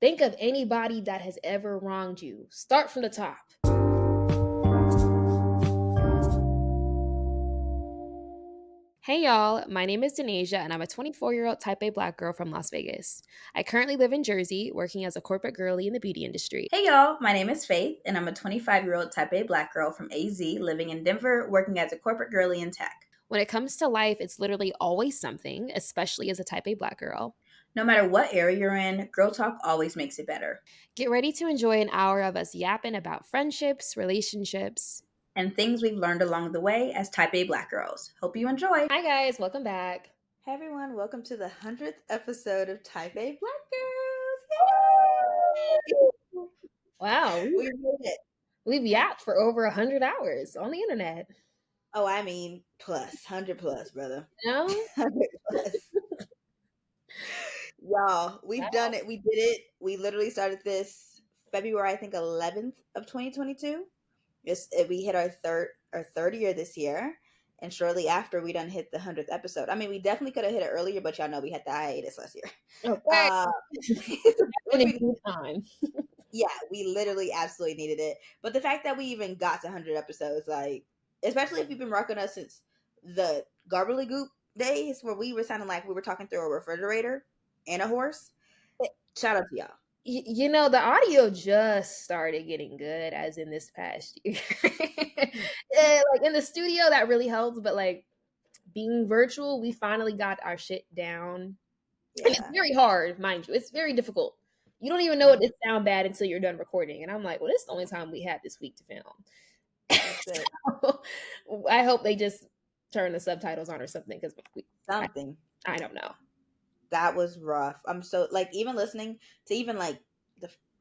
Think of anybody that has ever wronged you. Start from the top. Hey y'all, my name is Denasia and I'm a 24-year-old type A black girl from Las Vegas. I currently live in Jersey, working as a corporate girly in the beauty industry. Hey y'all, my name is Faith and I'm a 25-year-old type A black girl from AZ living in Denver, working as a corporate girly in tech. When it comes to life, it's literally always something, especially as a type A black girl. No matter what area you're in, Girl Talk always makes it better. Get ready to enjoy an hour of us yapping about friendships, relationships, And things we've learned along the way as type A black girls. Hope you enjoy. Hi guys, welcome back. Hey everyone, welcome to the 100th episode of Type A Black Girls. Yay! Wow, We made it. we've yapped for over 100 hours on the internet. Oh, I mean, plus, 100 plus, brother. You know? 100 plus. Y'all, we've done it. We did it. We literally started this February, I think, 11th of 2022. We hit our third year this year, and shortly after, we done hit the 100th episode. I mean, we definitely could have hit it earlier, but y'all know we had the hiatus last year. Okay. Time. Yeah, we literally absolutely needed it. But the fact that we even got to 100 episodes, like, especially if you've been rocking us since the Garbly Goop days where we were sounding like we were talking through a refrigerator and a horse, shout out to y'all. You know, the audio just started getting good as in this past year. Like in the studio, that really helps, but like being virtual, we finally got our shit down. Yeah. And it's very hard, mind you. It's very difficult. You don't even know it sound bad until you're done recording. And I'm like, well, this is the only time we had this week to film. So, I hope they just turn the subtitles on or something because something. I don't know. That was rough. I'm so like even listening to even like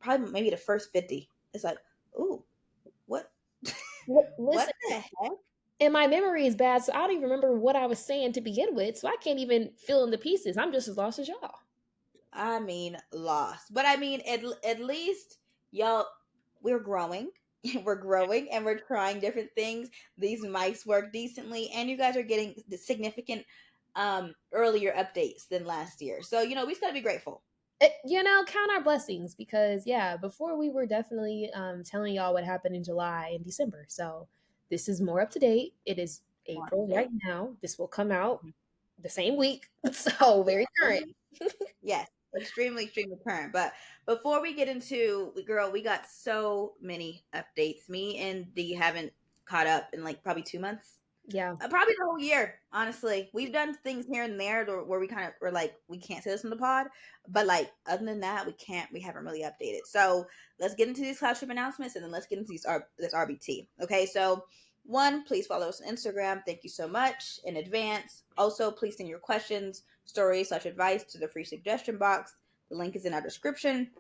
probably maybe the first 50. It's like, ooh, what? What the heck? And my memory is bad, so I don't even remember what I was saying to begin with. So I can't even fill in the pieces. I'm just as lost as y'all. I mean, lost. But I mean, at least y'all, we're growing. We're growing and we're trying different things. These mics work decently, and you guys are getting the significant earlier updates than last year. So, we just gotta be grateful. Count our blessings because before we were definitely telling y'all what happened in July and December. So this is more up to date. It is April right now. This will come out the same week. So very current. Yes, extremely current. But before we get into, girl, we got so many updates. Me and Dee haven't caught up in like probably 2 months. Yeah. Probably the whole year, honestly. We've done things here and there where we kind of were like, we can't say this in the pod. But like, other than that, we haven't really updated. So let's get into these cloud trip announcements and then let's get into this RBT. Okay, so one, please follow us on Instagram. Thank you so much in advance. Also, please send your questions, stories, /advice to the free suggestion box. The link is in our description.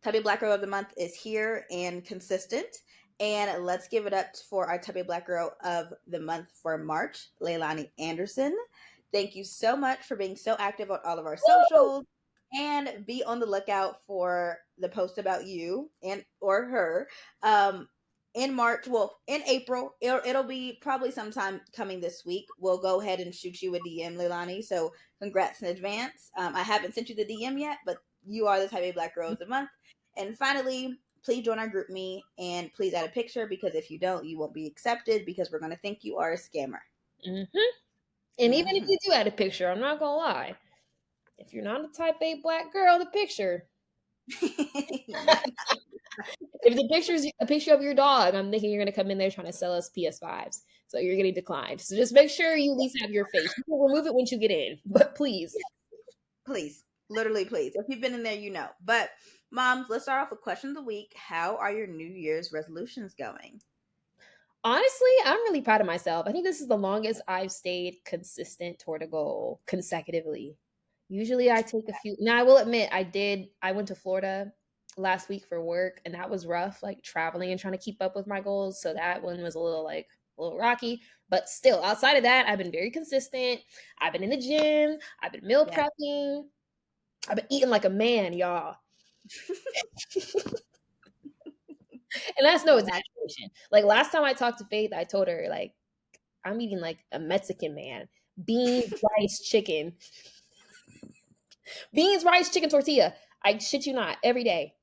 Tubby Black Girl of the Month is here and consistent. And let's give it up for our Tubby Black Girl of the Month for March, Leilani Anderson. Thank you so much for being so active on all of our socials. And be on the lookout for the post about you and or her in March. Well, in April. It'll be probably sometime coming this week. We'll go ahead and shoot you a DM, Leilani. So congrats in advance. I haven't sent you the DM yet, but you are the Tubby Black Girl of the Month. And finally, please join our group me and please add a picture because if you don't, you won't be accepted because we're going to think you are a scammer. Mm-hmm. And even if you do add a picture, I'm not going to lie. If you're not a type A black girl in the picture, if the picture is a picture of your dog, I'm thinking you're going to come in there trying to sell us PS5s. So you're getting declined. So just make sure you at least have your face. You can remove it once you get in, but please. Please. Literally, please. If you've been in there, you know. But moms, let's start off with question of the week. How are your New Year's resolutions going? Honestly, I'm really proud of myself. I think this is the longest I've stayed consistent toward a goal consecutively. Usually I take a few. Now, I will admit, I went to Florida last week for work, and that was rough, like traveling and trying to keep up with my goals. So that one was a little rocky. But still, outside of that, I've been very consistent. I've been in the gym. I've been meal prepping. I've been eating like a man, y'all. And that's no exaggeration. Like last time I talked to Faith, I told her like I'm eating like a Mexican man. Beans, rice, chicken. Beans, rice, chicken, tortilla. I shit you not, every day.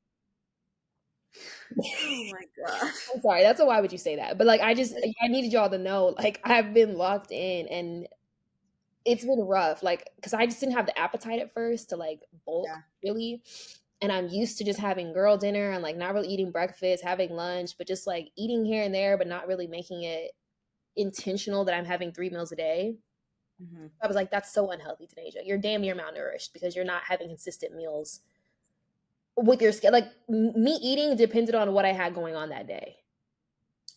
Oh my gosh. I'm sorry, that's a why would you say that? But like I needed y'all to know, like I've been locked in and it's been rough, like because I just didn't have the appetite at first to like bulk Yeah. really. And I'm used to just having girl dinner and like not really eating breakfast, having lunch, but just like eating here and there, but not really making it intentional that I'm having 3 meals a day. Hmm. I was like, that's so unhealthy, Tanasia. You're damn near malnourished because you're not having consistent meals with your schedule. Like me eating depended on what I had going on that day.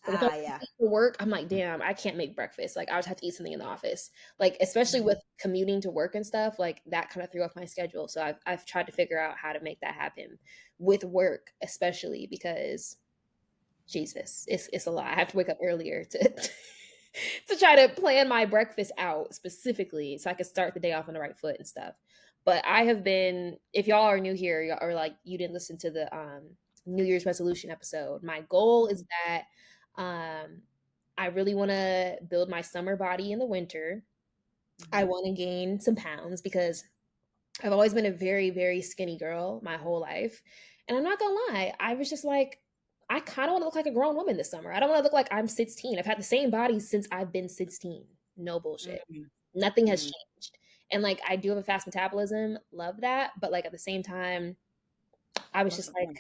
Like if I'm Ah, yeah. eating for work, I'm like, damn, I can't make breakfast. Like I would have to eat something in the office. Like especially Hmm. with commuting to work and stuff, like that kind of threw off my schedule. So I've tried to figure out how to make that happen with work, especially because Jesus, it's a lot. I have to wake up earlier to to try to plan my breakfast out specifically so I can start the day off on the right foot and stuff. But I have been, if y'all are new here or like you didn't listen to the New Year's resolution episode, my goal is that um I really want to build my summer body in the winter. I Hmm. want to gain some pounds because I've always been a very, very skinny girl my whole life. And I'm not gonna lie, I was just like, I kind of want to look like a grown woman this summer. I don't want to look like I'm 16. I've had the same body since I've been 16. No bullshit. Hmm. Nothing has Hmm. changed. And like, I do have a fast metabolism, love that. But like, at the same time, I was What's just the like, point?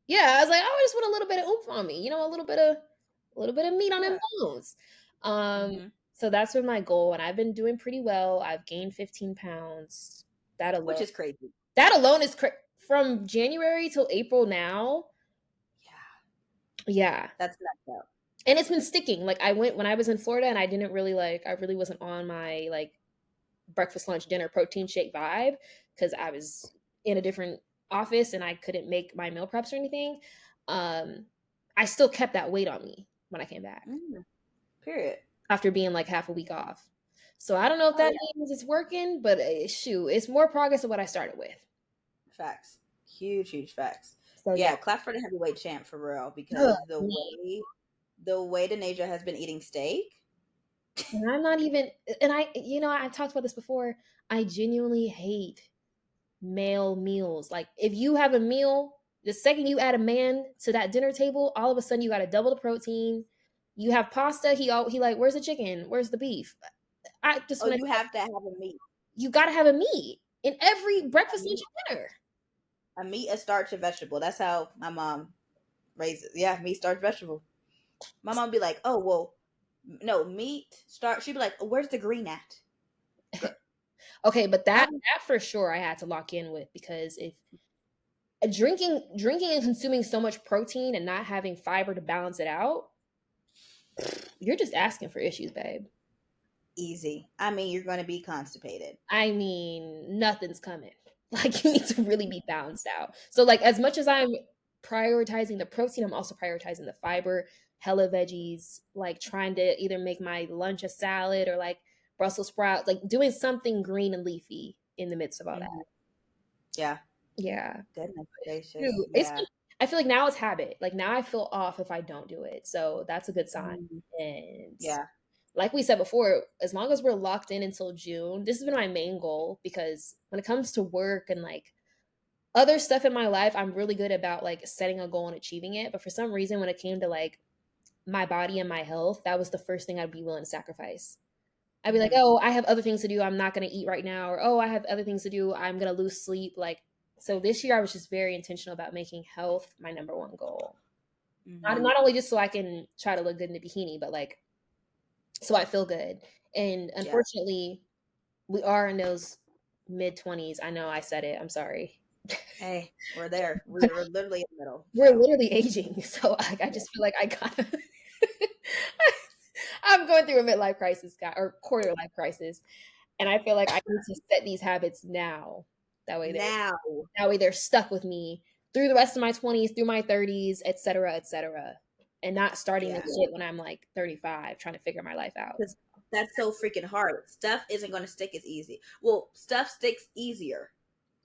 yeah, I was like, oh, I just want a little bit of oomph on me, a little bit of meat on them Yeah. bones. Um, Hmm. so that's been my goal, and I've been doing pretty well. I've gained 15 pounds. That Which alone is crazy. that alone is from January till April now. Yeah. Yeah. That's nuts up. And it's been sticking. Like I went when I was in Florida and I didn't really like I really wasn't on my like breakfast, lunch, dinner protein shake vibe because I was in a different office and I couldn't make my meal preps or anything. Um I still kept that weight on me when I came back Mm. Period. after being like half a week off. So I don't know if Oh that yeah. means it's working, but shoot, it's more progress than what I started with. Facts. Huge, huge facts. So yeah. Yeah, clap for the heavyweight champ for real Ugh, because me. the way Denasia has been eating steak. And I'm not even, and I've talked about this before. I genuinely hate male meals. Like, if you have a meal, the second you add a man to that dinner table, all of a sudden you got to double the protein. You have pasta. He like, where's the chicken? Where's the beef? I just Oh, want you to. have to have a meat. You got to have a meat in every A breakfast, lunch, meat, and dinner. a meat, a starch, a vegetable. That's how my mom raises. Yeah, meat, starch, vegetable. My mom be like, "Oh well, no meat, starch." She'd be like, oh, "Where's the green at?" Gr- Okay, but I that for sure I had to lock in with because if drinking and consuming so much protein and not having fiber to balance it out, you're just asking for issues, babe. easy. I mean, you're going to be constipated. I mean, nothing's coming. Like you need to really be balanced out. So like as much as I'm prioritizing the protein, I'm also prioritizing the fiber, hella veggies, like trying to either make my lunch a salad or like Brussels sprouts, like doing something green and leafy in the midst of all that. Hmm. Yeah. Yeah. Goodness gracious. Shoot, Yeah. I feel like now it's habit. Like now I feel off if I don't do it. So that's a good sign. Mhm. And Yeah. like we said before, as long as we're locked in until June, this has been my main goal because when it comes to work and like other stuff in my life, I'm really good about like setting a goal and achieving it. But for some reason, when it came to like my body and my health, that was the first thing I'd be willing to sacrifice. I'd be like, Hmm. oh, I have other things to do. I'm not going to eat right now. Or, oh, I have other things to do. I'm going to lose sleep. Like, so this year I was just very intentional about making health my number one goal. Hmm. Not only just so I can try to look good in a bikini, but like so I feel good. And Yeah. unfortunately, we are in those mid 20s. I know I said it. I'm sorry. Hey, we're there. We are literally in the middle. We're So literally aging. So I yeah. just feel like I gotta. I'm going through a midlife crisis, guy, or quarter life crisis, and I feel like I need to set these habits now. That way, Now. they're stuck with me through the rest of my 20s, through my 30s, et cetera, and not starting this Yeah. shit when I'm like 35, trying to figure my life out. Because that's so freaking hard. Stuff isn't going to stick as easy. Well, stuff sticks easier.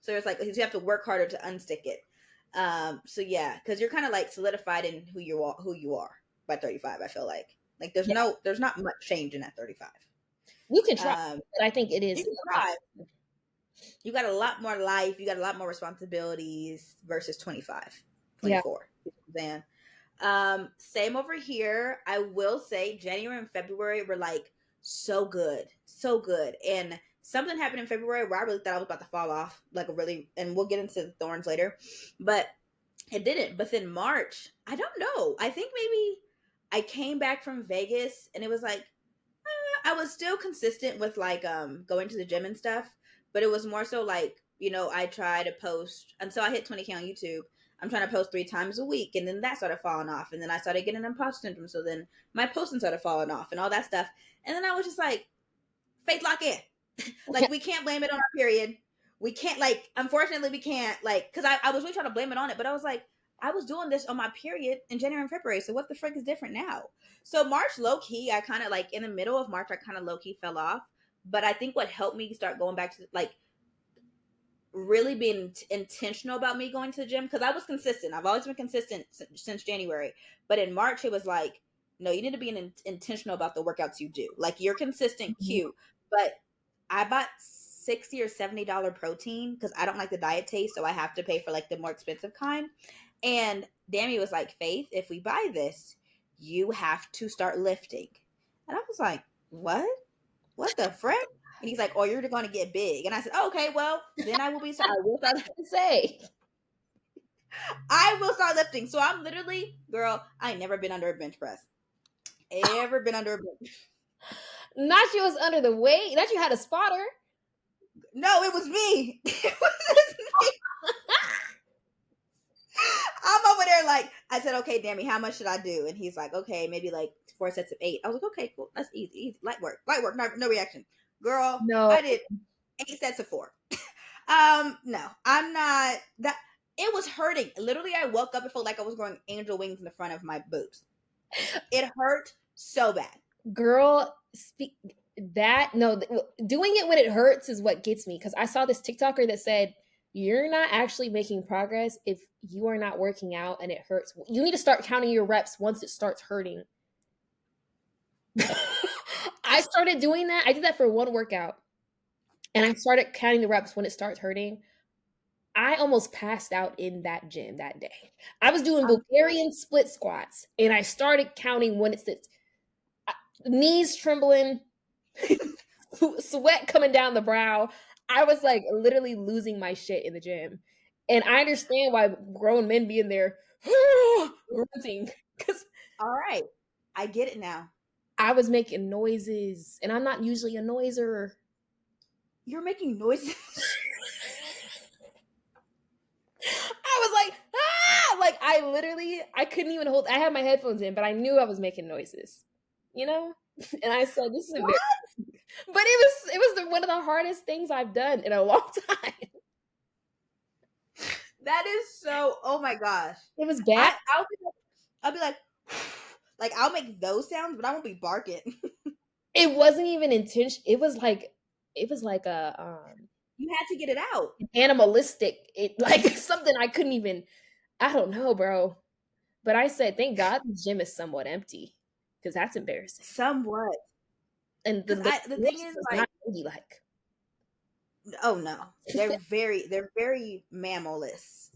So it's like you have to work harder to unstick it. So yeah, because you're kind of like solidified in who you are by 35. I feel like Yeah, there's not much change in that 35. you can try, Um, but I think it you is can a try. lot. You got a lot more life. You got a lot more responsibilities versus 25, Yeah. 24. Then, same over here. I will say January and February were like so good, so good. And something happened in February where I really thought I was about to fall off, like a really, and we'll get into the thorns later, but it didn't. But then March, I don't know. I think maybe I came back from Vegas and it was like, I was still consistent with like going to the gym and stuff, but it was more so like, I try to post until I hit 20K on YouTube. I'm trying to post 3 times a week, and then that started falling off, and then I started getting imposter syndrome. So then my posting started falling off, and all that stuff. And then I was just like, faith lock in. Like we can't blame it on our period. We can't like unfortunately we can't like because I was really trying to blame it on it, but I was like, I was doing this on my period in January and February. So what the frick is different now? So March low key, I kind of like in the middle of March, I kind of low key fell off. But I think what helped me start going back to like really being intentional about me going to the gym because I was consistent. I've always been consistent since January. But in March, it was like, no, you need to be intentional about the workouts you do. Like you're consistent, cute. But I bought $60 or $70 protein because I don't like the diet taste, so I have to pay for like the more expensive kind. And Dammy was like, Faith, if we buy this, you have to start lifting. And I was like, what? What the frick? And he's like, oh, you're going to get big. And I said, oh, okay, well, then I will be sorry. Say. I will start lifting. So I'm literally, girl, I ain't never been under a bench press. Ever been under a bench. Not you was under the weight. Not you had a spotter. No, it was me. It was just me. I'm over there like, I said, okay, Dammy, how much should I do? And he's like, okay, maybe like 4 sets of 8. I was like, okay, cool. That's easy. Light work, no reaction. Girl, No. I did 8 sets of 4. No, I'm not that. It was hurting. Literally, I woke up and felt like I was growing angel wings in the front of my boobs. It hurt so bad. Girl, doing it when it hurts is what gets me because I saw this TikToker that said you're not actually making progress if you are not working out and it hurts. You need to start counting your reps once it starts hurting. I started doing that. I did that for one workout and I started counting the reps when it starts hurting. I almost passed out in that gym that day. I was doing Bulgarian split squats and I started counting when it's knees trembling, sweat coming down the brow. I was like literally losing my shit in the gym. And I understand why grown men be in there grunting because All right, I get it now. I was making noises and I'm not usually a noiser. You're making noises. I was like, ah! Like I couldn't even hold. I had my headphones in, but I knew I was making noises, you know. And I said, "This is embarrassing." But it was one of the hardest things I've done in a long time. That is so. Oh my gosh. It was bad. I'll be like I'll make those sounds, but I won't be barking. It wasn't even intention. It was like a You had to get it out. animalistic. It like something I couldn't even. I don't know, bro. But I said, thank God the gym is somewhat empty because that's embarrassing. Somewhat. And the thing is like, not like. oh no, they're very mammalistic.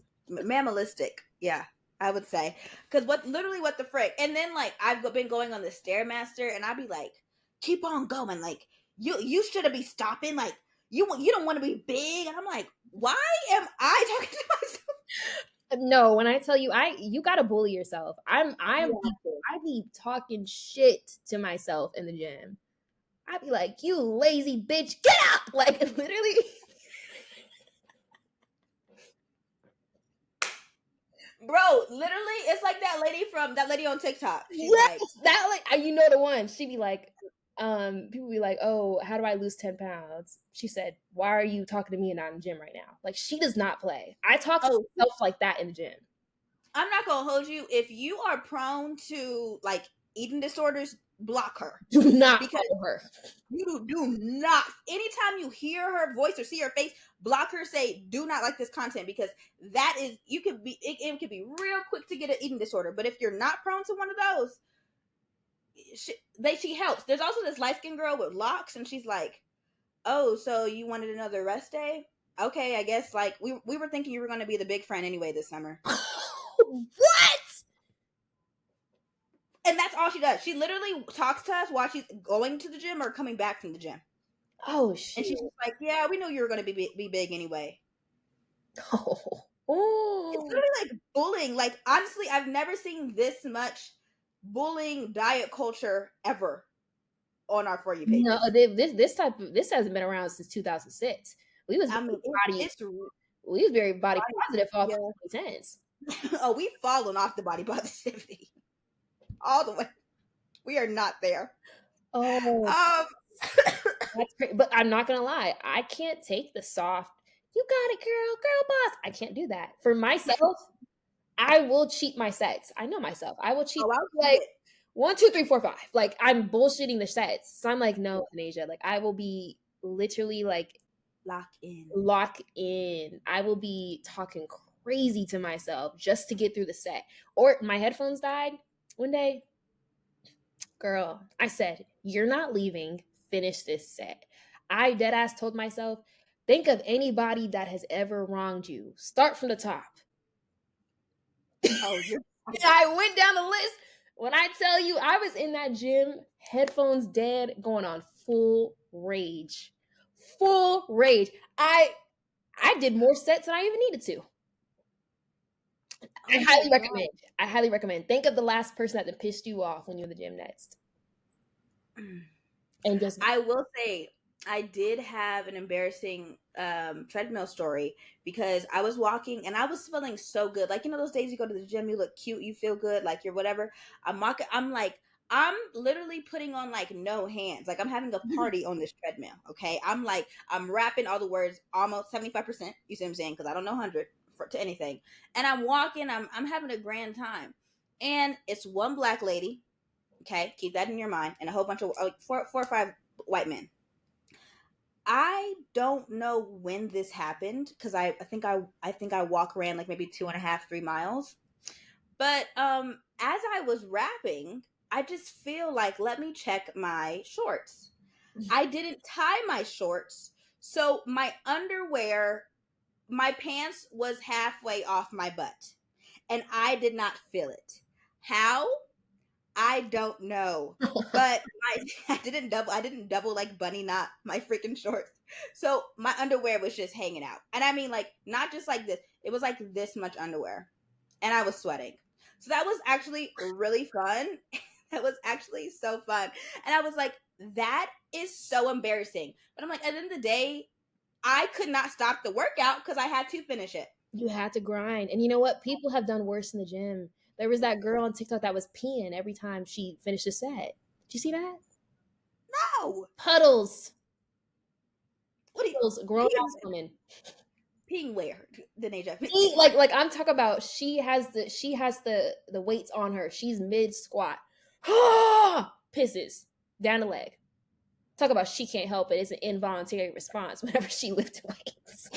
Yeah, I would say because what the frick? And then like I've been going on the Stairmaster, and I'd be like, keep on going, like you shouldn't be stopping, like you don't want to be big, and I'm like, why am I talking to myself? No, when I tell you, you gotta bully yourself. I be talking shit to myself in the gym. I'd be like, you lazy bitch, get up! Like literally. Bro, literally, it's like that lady on TikTok. She's yes, like, that like you know the one. She'd be like, people be like, oh, how do I lose 10 pounds? She said, why are you talking to me and not in the gym right now? Like she does not play. I talk to myself like that in the gym. I'm not gonna hold you. If you are prone to like eating disorders, block her. Do not follow her. You do not. Anytime you hear her voice or see her face, block her. Say, do not like this content because that is it could be real quick to get an eating disorder. But if you're not prone to one of those, she helps. There's also this light skinned girl with locks, and she's like, oh, so you wanted another rest day? Okay, I guess like we were thinking you were going to be the big friend anyway this summer. What? And that's all she does. She literally talks to us while she's going to the gym or coming back from the gym. Oh And she's shoot. just like, yeah, we knew you were going to be big anyway. Oh. It's Oh. literally like bullying. Like, honestly, I've never seen this much bullying diet culture ever on our For You No, pages. this hasn't been around since 2006. We was I very mean, body it's we was very body body, positive all yeah. through the 2010s. Oh, we've fallen off the body positivity all the way. We are not there. Oh, Um, that's great. But I'm not gonna lie, I can't take the soft. You got it, girl boss. I can't do that for myself. I will cheat my sets. I know myself. I will cheat oh, I'll keep like it. 1, 2, 3, 4, 5. Like I'm bullshitting the sets. So I'm like, no, Asia. Like I will be literally like Lock in. lock in. I will be talking crazy to myself just to get through the set. Or my headphones died one day. Girl, I said, you're not leaving. Finish this set. I dead ass told myself, think of anybody that has ever wronged you. Start from the top. Oh, you're And I went down the list. When I tell you, I was in that gym, headphones dead, going on full rage. Full rage. I did more sets than I even needed to. I oh my highly god. recommend. I highly recommend. Think of the last person that pissed you off when you're in the gym next. And just I will say I did have an embarrassing treadmill story because I was walking and I was feeling so good. Like, you know, those days you go to the gym, you look cute, you feel good, like you're whatever. I'm walking, I'm like, I'm literally putting on like no hands. Like I'm having a party on this treadmill. Okay. I'm like, I'm rapping all the words almost 75%. You see what I'm saying? Because I don't know 100 to anything. And I'm walking, I'm having a grand time. And it's one black lady. Okay, keep that in your mind, and a whole bunch of four or five white men. I don't know when this happened because I think I walk ran like maybe 2.5 3 miles. But as I was rapping, I just feel like let me check my shorts. I didn't tie my shorts, so my underwear, my pants was halfway off my butt, and I did not feel it. How? I don't know. But I didn't double like bunny knot my freaking shorts. So my underwear was just hanging out. And I mean like not just like this. It was like this much underwear. And I was sweating. So that was actually really fun. That was actually so fun. And I was like, that is so embarrassing. But I'm like, at the end of the day, I could not stop the workout because I had to finish it. you had to grind. And you know what? People have done worse in the gym. There was that girl on TikTok that was peeing every time she finished a set. Did you see that? No. Puddles. What are you Puddles. Grown peeing, ass woman. peeing where, Denasia? Like I'm talking about she has the weights on her. She's mid squat. Pisses down the leg. Talk about she can't help it. It's an involuntary response whenever she lifts weights.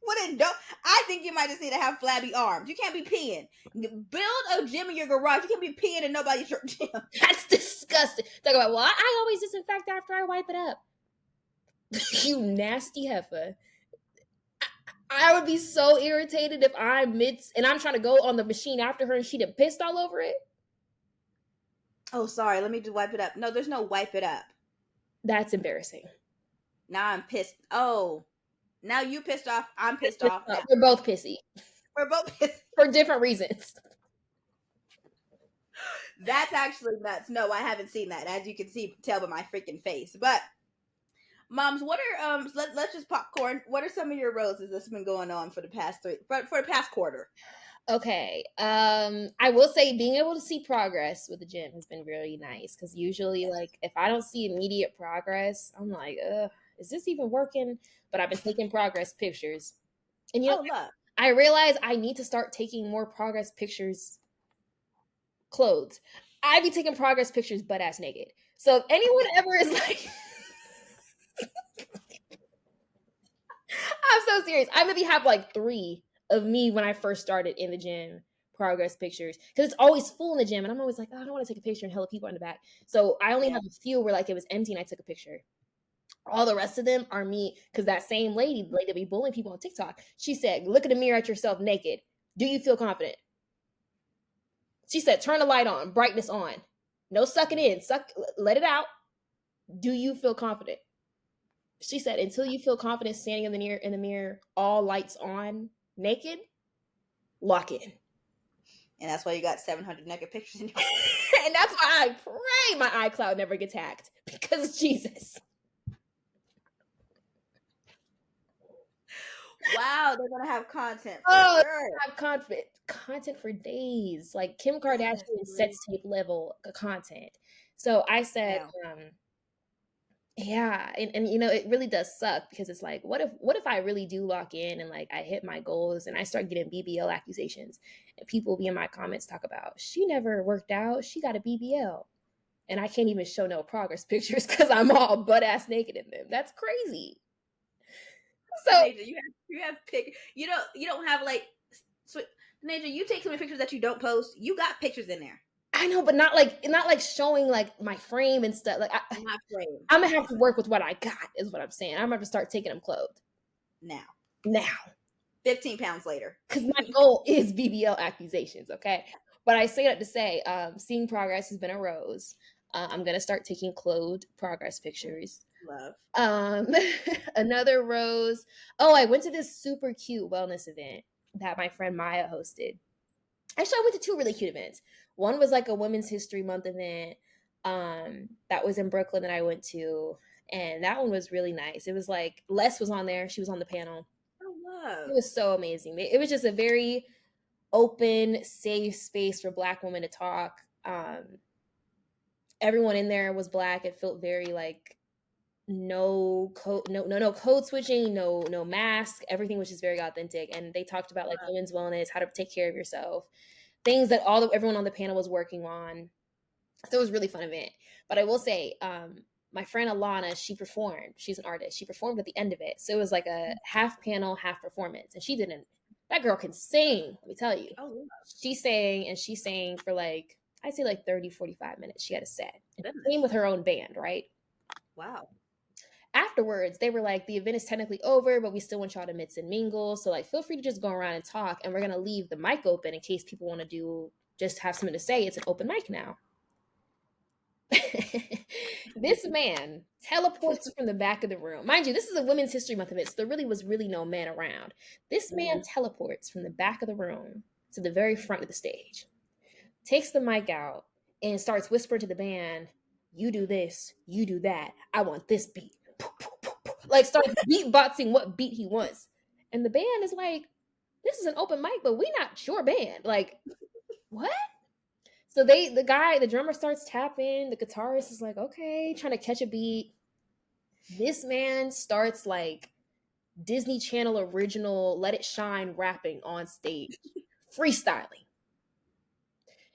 What it don't? I think you might just need to have flabby arms. You can't be peeing. Build a gym in your garage. You can't be peeing in nobody's gym. That's disgusting. Talk about, well, I always disinfect after I wipe it up. You nasty heifer. I would be so irritated if I'm mid and I'm trying to go on the machine after her and she done pissed all over it. Oh, sorry. Let me just wipe it up. No, there's no wipe it up. That's embarrassing. Now I'm pissed. Oh, now you pissed off. I'm pissed off. Now We're both pissy we're both pissed. for different reasons. That's actually nuts. No, I haven't seen that. As you can see, tell by my freaking face. But moms, what are let's just popcorn. What are some of your roses that's been going on for the past for the past quarter? Okay. I will say being able to see progress with the gym has been really nice because usually, like, if I don't see immediate progress, I'm like, is this even working? But I've been taking progress pictures. And you know, Oh, love. I realize I need to start taking more progress pictures clothes. I be taking progress pictures butt ass naked. So if anyone ever is like, I'm so serious. I maybe have like 3 of me when I first started in the gym progress pictures because it's always full in the gym and I'm always like, oh, I don't want to take a picture and hella people in the back. So I only Yeah. have a few where like it was empty and I took a picture. All the rest of them are me. Because that same lady, the lady that be bullying people on TikTok, she said, look in the mirror at yourself naked. Do you feel confident? She said, turn the light on, brightness on. No sucking in. Let it out. Do you feel confident? She said, until you feel confident standing in the mirror, all lights on, naked, lock in. And that's why you got 700 naked pictures in your And that's why I pray my iCloud never gets hacked. Because Jesus. Wow, they're gonna have content for Oh, sure. I have content for days. Like Kim Kardashian sex tape level content. So I said, Now, yeah, and you know, it really does suck because it's like, what if I really do lock in and like I hit my goals and I start getting BBL accusations and people will be in my comments talk about she never worked out, she got a BBL. And I can't even show no progress pictures because I'm all butt ass naked in them. That's crazy. So Naja, you have you don't have like so Naja, you take so many pictures that you don't post. You got pictures in there. I know, but not like showing like my frame and stuff. Like Not frame. I'm gonna have to work with what I got, is what I'm saying. I'm gonna have to start taking them clothed Now, now 15 pounds later. because my goal is BBL accusations. Okay, but I say that to say, seeing progress has been a rose. I'm gonna start taking clothed progress pictures. Love. Um, another rose. Oh, I went to this super cute wellness event that my friend Maya hosted. Actually, I went to two really cute events. One was like a Women's History Month event that was in Brooklyn that I went to, and that one was really nice. It was like Les was on there; she was on the panel. Oh, It love. was so amazing. It was just a very open, safe space for Black women to talk. Everyone in there was Black. It felt very like no code switching, no mask. Everything was just very authentic, and they talked about like women's wellness, how to take care of yourself, things that everyone on the panel was working on. So it was a really fun event. But I will say, my friend Alana, she performed. She's an artist. She performed at the end of it. So it was like a half panel, half performance. And she didn't, that girl can sing, let me tell you. Oh, love. She sang for like, I'd say like 30, 45 minutes. She had a set. And she Goodness. sang with her own band, right? Wow. Afterwards, they were like, the event is technically over, but we still want y'all to mix and mingle. So like, feel free to just go around and talk. And we're going to leave the mic open in case people want to just have something to say. It's an open mic now. This man teleports from the back of the room. Mind you, this is a Women's History Month event, so there really was no man around. This man teleports from the back of the room to the very front of the stage, takes the mic out, and starts whispering to the band, you do this, you do that, I want this beat. Like starts beatboxing what beat he wants. And the band is like, this is an open mic, but we not your band. Like, what? So the drummer starts tapping, the guitarist is like, okay, trying to catch a beat. This man starts like Disney Channel original Let It Shine rapping on stage, freestyling,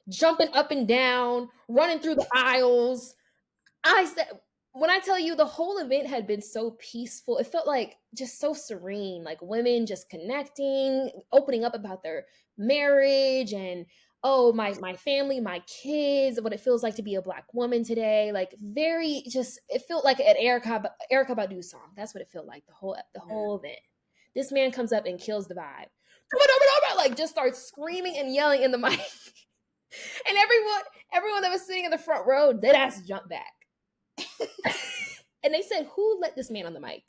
jumping up and down, running through the aisles. I said, when I tell you the whole event had been so peaceful, it felt like just so serene, like women just connecting, opening up about their marriage and oh my family, my kids, what it feels like to be a Black woman today. Like very just it felt like an Erica Badu song. That's what it felt like the whole event. This man comes up and kills the vibe. Like just starts screaming and yelling in the mic. And everyone that was sitting in the front row, dead ass jumped back. And they said, who let this man on the mic?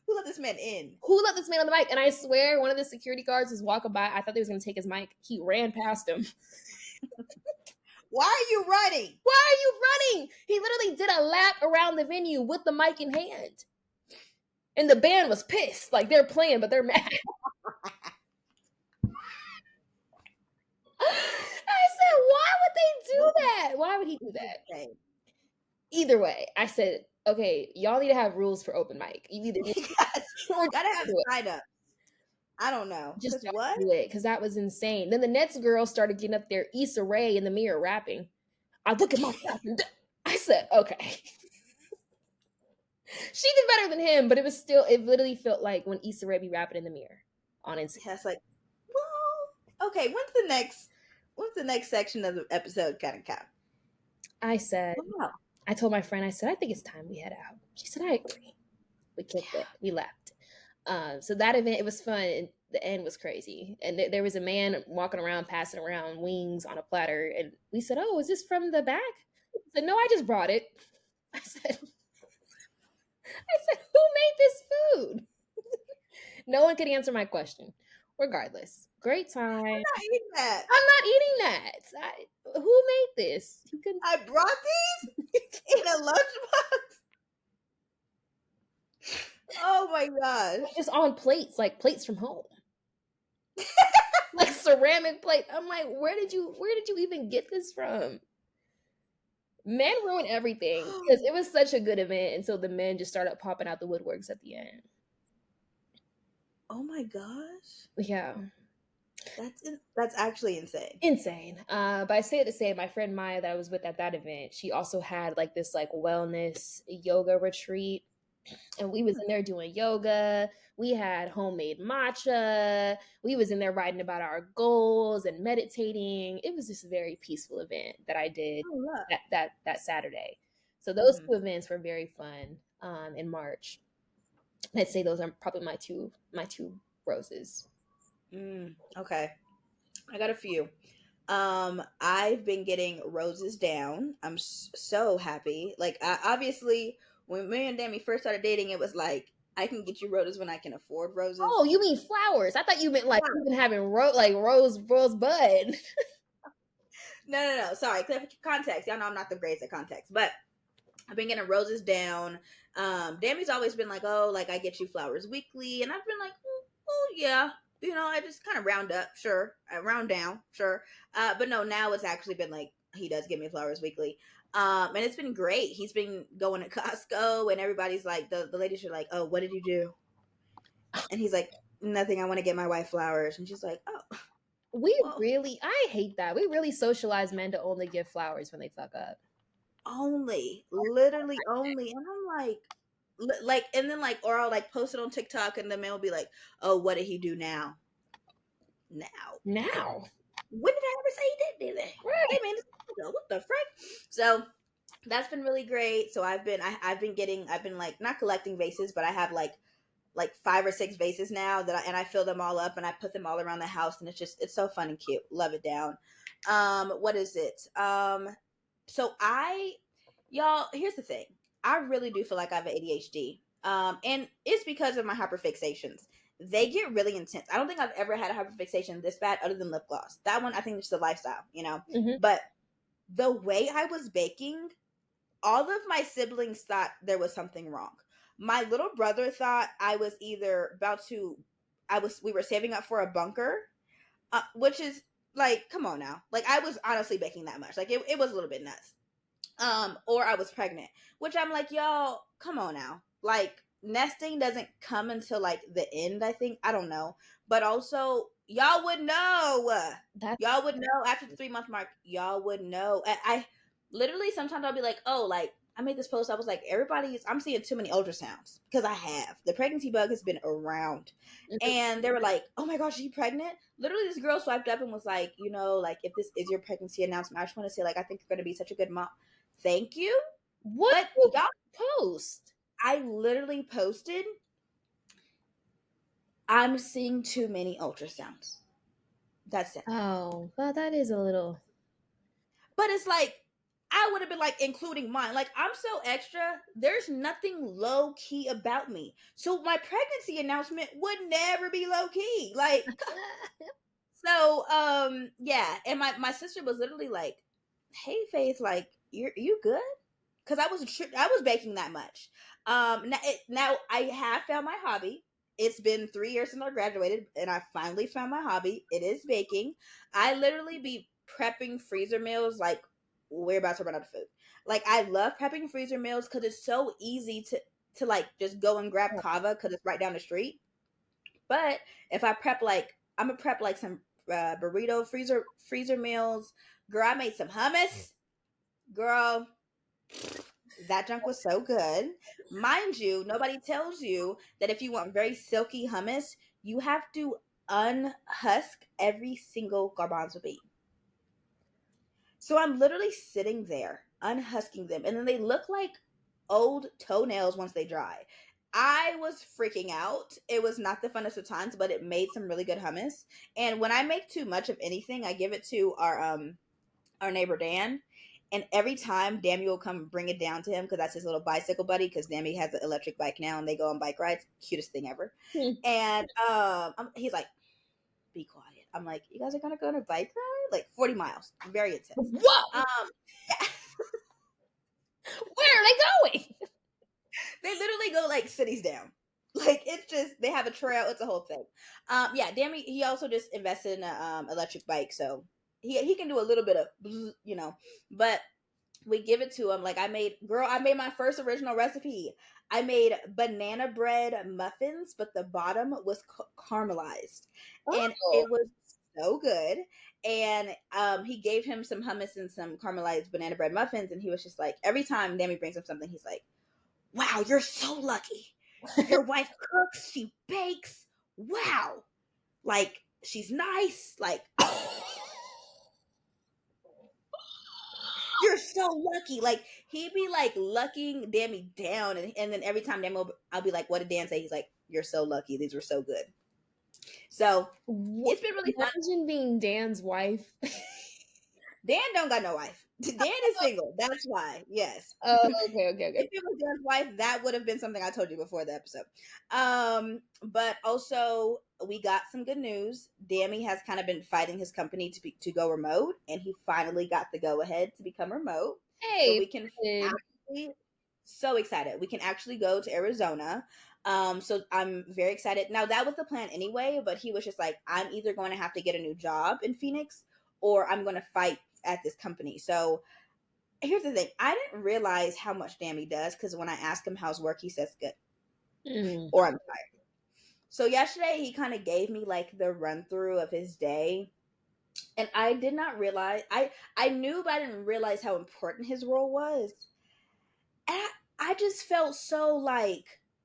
Who let this man in? Who let this man on the mic? And I swear one of the security guards was walking by. I thought they was going to take his mic. He ran past him. Why are you running? Why are you running? He literally did a lap around the venue with the mic in hand. And the band was pissed. Like they're playing, but they're mad. I said, why would they do that? Why would he do that? Either way, I said, okay, y'all need to have rules for open mic. You either gotta have sign up. I don't know. Just what? Do it because that was insane. Then the Nets girl started getting up there, Issa Rae in the mirror rapping. I look at myself and I said, okay. She did better than him, but it literally felt like when Issa Rae be rapping in the mirror on Instagram. Yeah, it's like, well, okay, when's the next section of the episode gonna come? I said, I told my friend, I said, I think it's time we head out. She said, I agree. We kicked it. We left. So that event, it was fun. And the end was crazy. And there was a man walking around, passing around wings on a platter. And we said, oh, is this from the back? He said, no, I just brought it. I said, who made this food? No one could answer my question. Regardless, great time. I'm not eating that. I'm not eating that. Who made this? You can. I brought these in a lunchbox. Oh my gosh. Just on plates, like plates from home. Like ceramic plate. I'm like, where did you even get this from? Men ruin everything because it was such a good event until the men just started popping out the woodworks at the end. Oh my gosh. Yeah. That's actually insane. Insane. But I say it to say my friend Maya that I was with at that event, she also had like this like wellness yoga retreat. And we was in there doing yoga. We had homemade matcha. We was in there writing about our goals and meditating. It was just a very peaceful event that I did Oh, love. that Saturday. So those Mhm. two events were very fun in March. I'd say those are probably my two roses. Okay. I got a few. I've been getting roses down. I'm so happy. Like, obviously, when me and Dami first started dating, it was like, I can get you roses when I can afford roses. Oh, you mean flowers? I thought you meant like Yeah. even having rose bud. No. Sorry, context. Y'all know I'm not the greatest at context, but I've been getting roses down. Dami's always been like, oh, like I get you flowers weekly, and I've been like, oh yeah, I just kind of round up, sure, round down, sure. But no, now it's actually been like he does give me flowers weekly. And it's been great. He's been going to Costco, and everybody's like, the ladies are like, oh, what did you do? And he's like, nothing. I want to get my wife flowers, and she's like, oh, well, I hate that. We really socialize men to only give flowers when they fuck up. only, literally only, and I'm like, and then like, or I'll like post it on TikTok, and the man will be like, "Oh, what did he do now? Now, Now. when did I ever say he did anything? Hey Right. man, what the frick?" So that's been really great. So I've been like not collecting vases, but I have like 5 or 6 vases now and I fill them all up and I put them all around the house, and it's so fun and cute. Love it down. What is it? So y'all, here's the thing. I really do feel like I have ADHD. And it's because of my hyperfixations. They get really intense. I don't think I've ever had a hyperfixation this bad other than lip gloss. That one, I think it's just a lifestyle. Mm-hmm. But the way I was baking, all of my siblings thought there was something wrong. My little brother thought I was either we were saving up for a bunker, which is like, come on now. Like, I was honestly baking that much. Like, it was a little bit nuts. Or I was pregnant, which I'm like, y'all, come on now. Like, nesting doesn't come until like the end, I think. I don't know. But also, y'all would know. That's Y'all would know after the 3-month mark. Y'all would know. I literally sometimes I'll be like, oh, like I made this post. I was like, I'm seeing too many ultrasounds because I have. The pregnancy bug has been around. And they were like, oh my gosh, are you pregnant? Literally, this girl swiped up and was like, like, if this is your pregnancy announcement, I just want to say, like, I think you're going to be such a good mom. Thank you. what But you y'all, post. I literally posted, I'm seeing too many ultrasounds. That's it. Oh, well, that is a little. But it's like, I would have been like including mine. Like, I'm so extra. There's nothing low key about me. So my pregnancy announcement would never be low key. Like, so yeah. And my sister was literally like, hey Faith, like, you good? Because I was baking that much. Now I have found my hobby. It's been 3 years since I graduated, and I finally found my hobby. It is baking. I literally be prepping freezer meals like we're about to run out of food. Like, I love prepping freezer meals because it's so easy to like just go and grab kava because it's right down the street. But if I prep like I'm gonna prep like some burrito freezer meals. Girl, I made some hummus. Girl, that junk was so good. Mind you, nobody tells you that if you want very silky hummus, you have to unhusk every single garbanzo bean. So I'm literally sitting there unhusking them, and then they look like old toenails once they dry. I was freaking out. It was not the funnest of times, but it made some really good hummus. And when I make too much of anything, I give it to our neighbor Dan. And every time Dammy will come bring it down to him because that's his little bicycle buddy. Because Dammy has an electric bike now, and they go on bike rides. Cutest thing ever. And he's like, "Be quiet." I'm like, "You guys are gonna go on a bike ride, like 40 miles, very intense." Whoa! Yeah, Where are they going? they literally go like cities down. Like it's just they have a trail. It's a whole thing. Yeah, Dammy. He also just invested in a electric bike, so he can do a little bit of but we give it to him. Like I made my first original recipe. I made banana bread muffins, but the bottom was caramelized, and Oh. it was so good. And he gave him some hummus and some caramelized banana bread muffins, and he was just like, every time Dammy brings him something, he's like, "Wow, you're so lucky. Your wife cooks, she bakes. Wow, like she's nice. Like you're so lucky." Like he'd be like lucking Dammy down, and then every time I'll be like, "What did Dan say?" He's like, "You're so lucky. These were so good." So it's been really fun. Imagine being Dan's wife. Dan don't got no wife. Dan is single. That's why. Yes. Oh, okay, okay, If okay. it was Dan's wife, that would have been something I told you before the episode. But also we got some good news. Dammy has kind of been fighting his company to go remote, and he finally got the go ahead to become remote. So Hey, we can good. actually so excited. We can actually go to Arizona. So I'm very excited. Now that was the plan anyway, but he was just like, I'm either going to have to get a new job in Phoenix or I'm going to fight at this company. So here's the thing. I didn't realize how much Dammy does because when I ask him how's work, he says good Mm. or I'm tired. So yesterday he kind of gave me like the run through of his day. And I did not realize I knew but I didn't realize how important his role was. And I just felt so like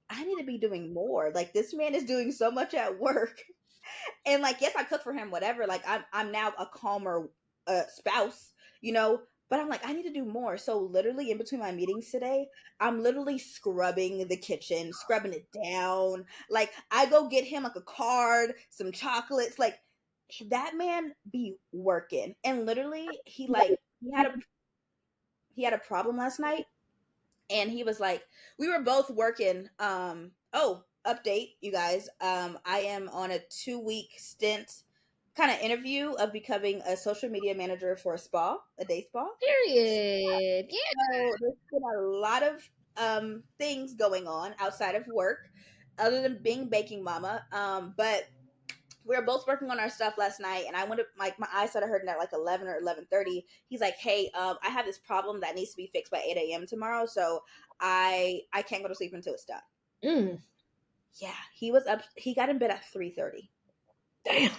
I need to be doing more. Like this man is doing so much at work. And like yes, I cook for him, whatever. Like I'm now a calmer spouse, but I'm like I need to do more. So literally in between my meetings today, I'm literally scrubbing the kitchen, scrubbing it down. Like I go get him like a card, some chocolates. Like that man be working. And literally he had a problem last night, and he was like, we were both working. Update, you guys. I am on a 2-week stint kind of interview of becoming a social media manager for a day spa. Period. Yeah. So there's been a lot of things going on outside of work other than being baking mama. But we were both working on our stuff last night, and I went to like my eyes started hurting at like 11 or 11:30. He's like, "Hey, I have this problem that needs to be fixed by 8 a.m. tomorrow, so I can't go to sleep until it's done." Mm. Yeah, he was up. He got in bed at 3:30. Damn.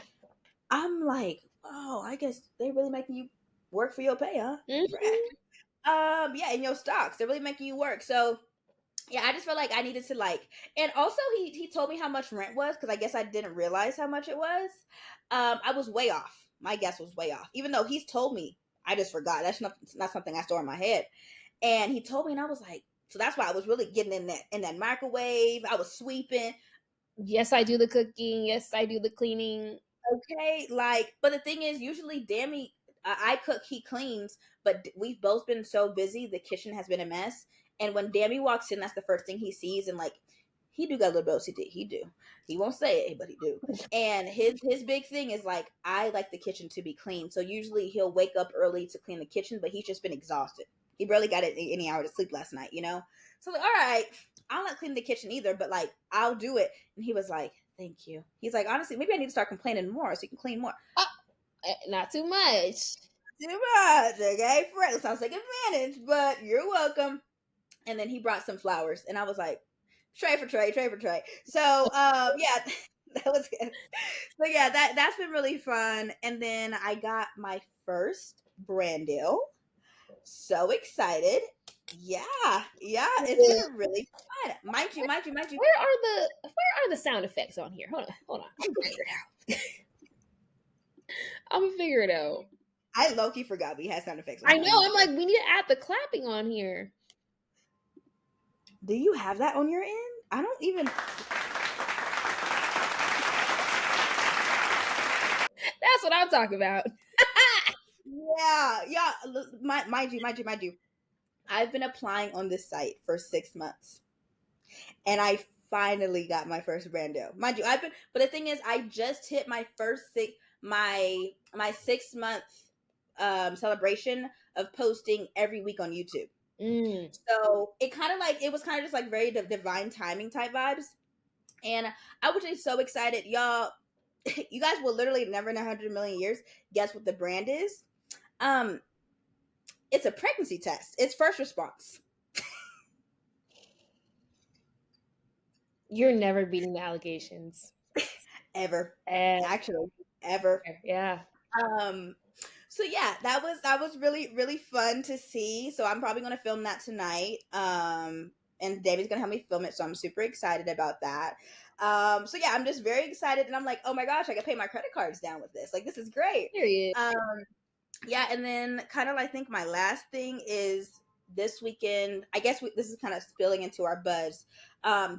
I'm like, "Oh, I guess they really making you work for your pay, huh?" Mhm. Yeah, in your stocks, they're really making you work. So yeah, I just felt like I needed to like, and also he told me how much rent was because I guess I didn't realize how much it was. I was way off. My guess was way off, even though he's told me. I just forgot. That's not something I store in my head. And he told me, and I was like, so that's why I was really getting in that microwave. I was sweeping. Yes, I do the cooking. Yes, I do the cleaning. Okay, like, but the thing is, usually Dammy, I cook, he cleans, but we've both been so busy, the kitchen has been a mess. And when Dammy walks in, that's the first thing he sees, and like, he do got a little bit of OCD. He do. He won't say it, but he do. And his big thing is like, I like the kitchen to be clean. So usually he'll wake up early to clean the kitchen, but he's just been exhausted. He barely got any hour to sleep last night. So like, all right, I'll not clean the kitchen either, but like, I'll do it. And he was like, thank you. He's like, honestly, maybe I need to start complaining more so you can clean more. Not too much. Too much, okay? Friend sounds like advantage, but you're welcome. And then he brought some flowers, and I was like, tray for tray, tray for tray. So, yeah, that was good. So yeah, that's been really fun. And then I got my first brand deal. So excited. Yeah, it's been really fun. Mind you. Where are the sound effects on here? Hold on. I'm gonna figure it out. I'm gonna figure it out. I low-key forgot we had sound effects on I here. know. I need I'm to like, go. we need to add the clapping on here. Do you have that on your end? I don't even. That's what I'm talking about. Yeah, yeah. Mind you. I've been applying on this site for 6 months, and I finally got my first brand deal. Mind you, I've been. But the thing is, I just hit my first my 6 month celebration of posting every week on YouTube. Mm. So it was kind of just like very divine timing type vibes. And I was just so excited, y'all. You guys will literally never in 100 million years guess what the brand is. Um, it's a pregnancy test. It's first response. You're never beating the allegations. Ever. Ever. Actually, ever. Yeah. Um, so yeah, that was really really fun to see. So I'm probably gonna film that tonight. And David's gonna help me film it, so I'm super excited about that. So yeah, I'm just very excited, and I'm like, oh my gosh, I can pay my credit cards down with this. Like, this is great. Period. Um, yeah, and then kind of I think my last thing is this weekend. I guess this is kind of spilling into our buzz.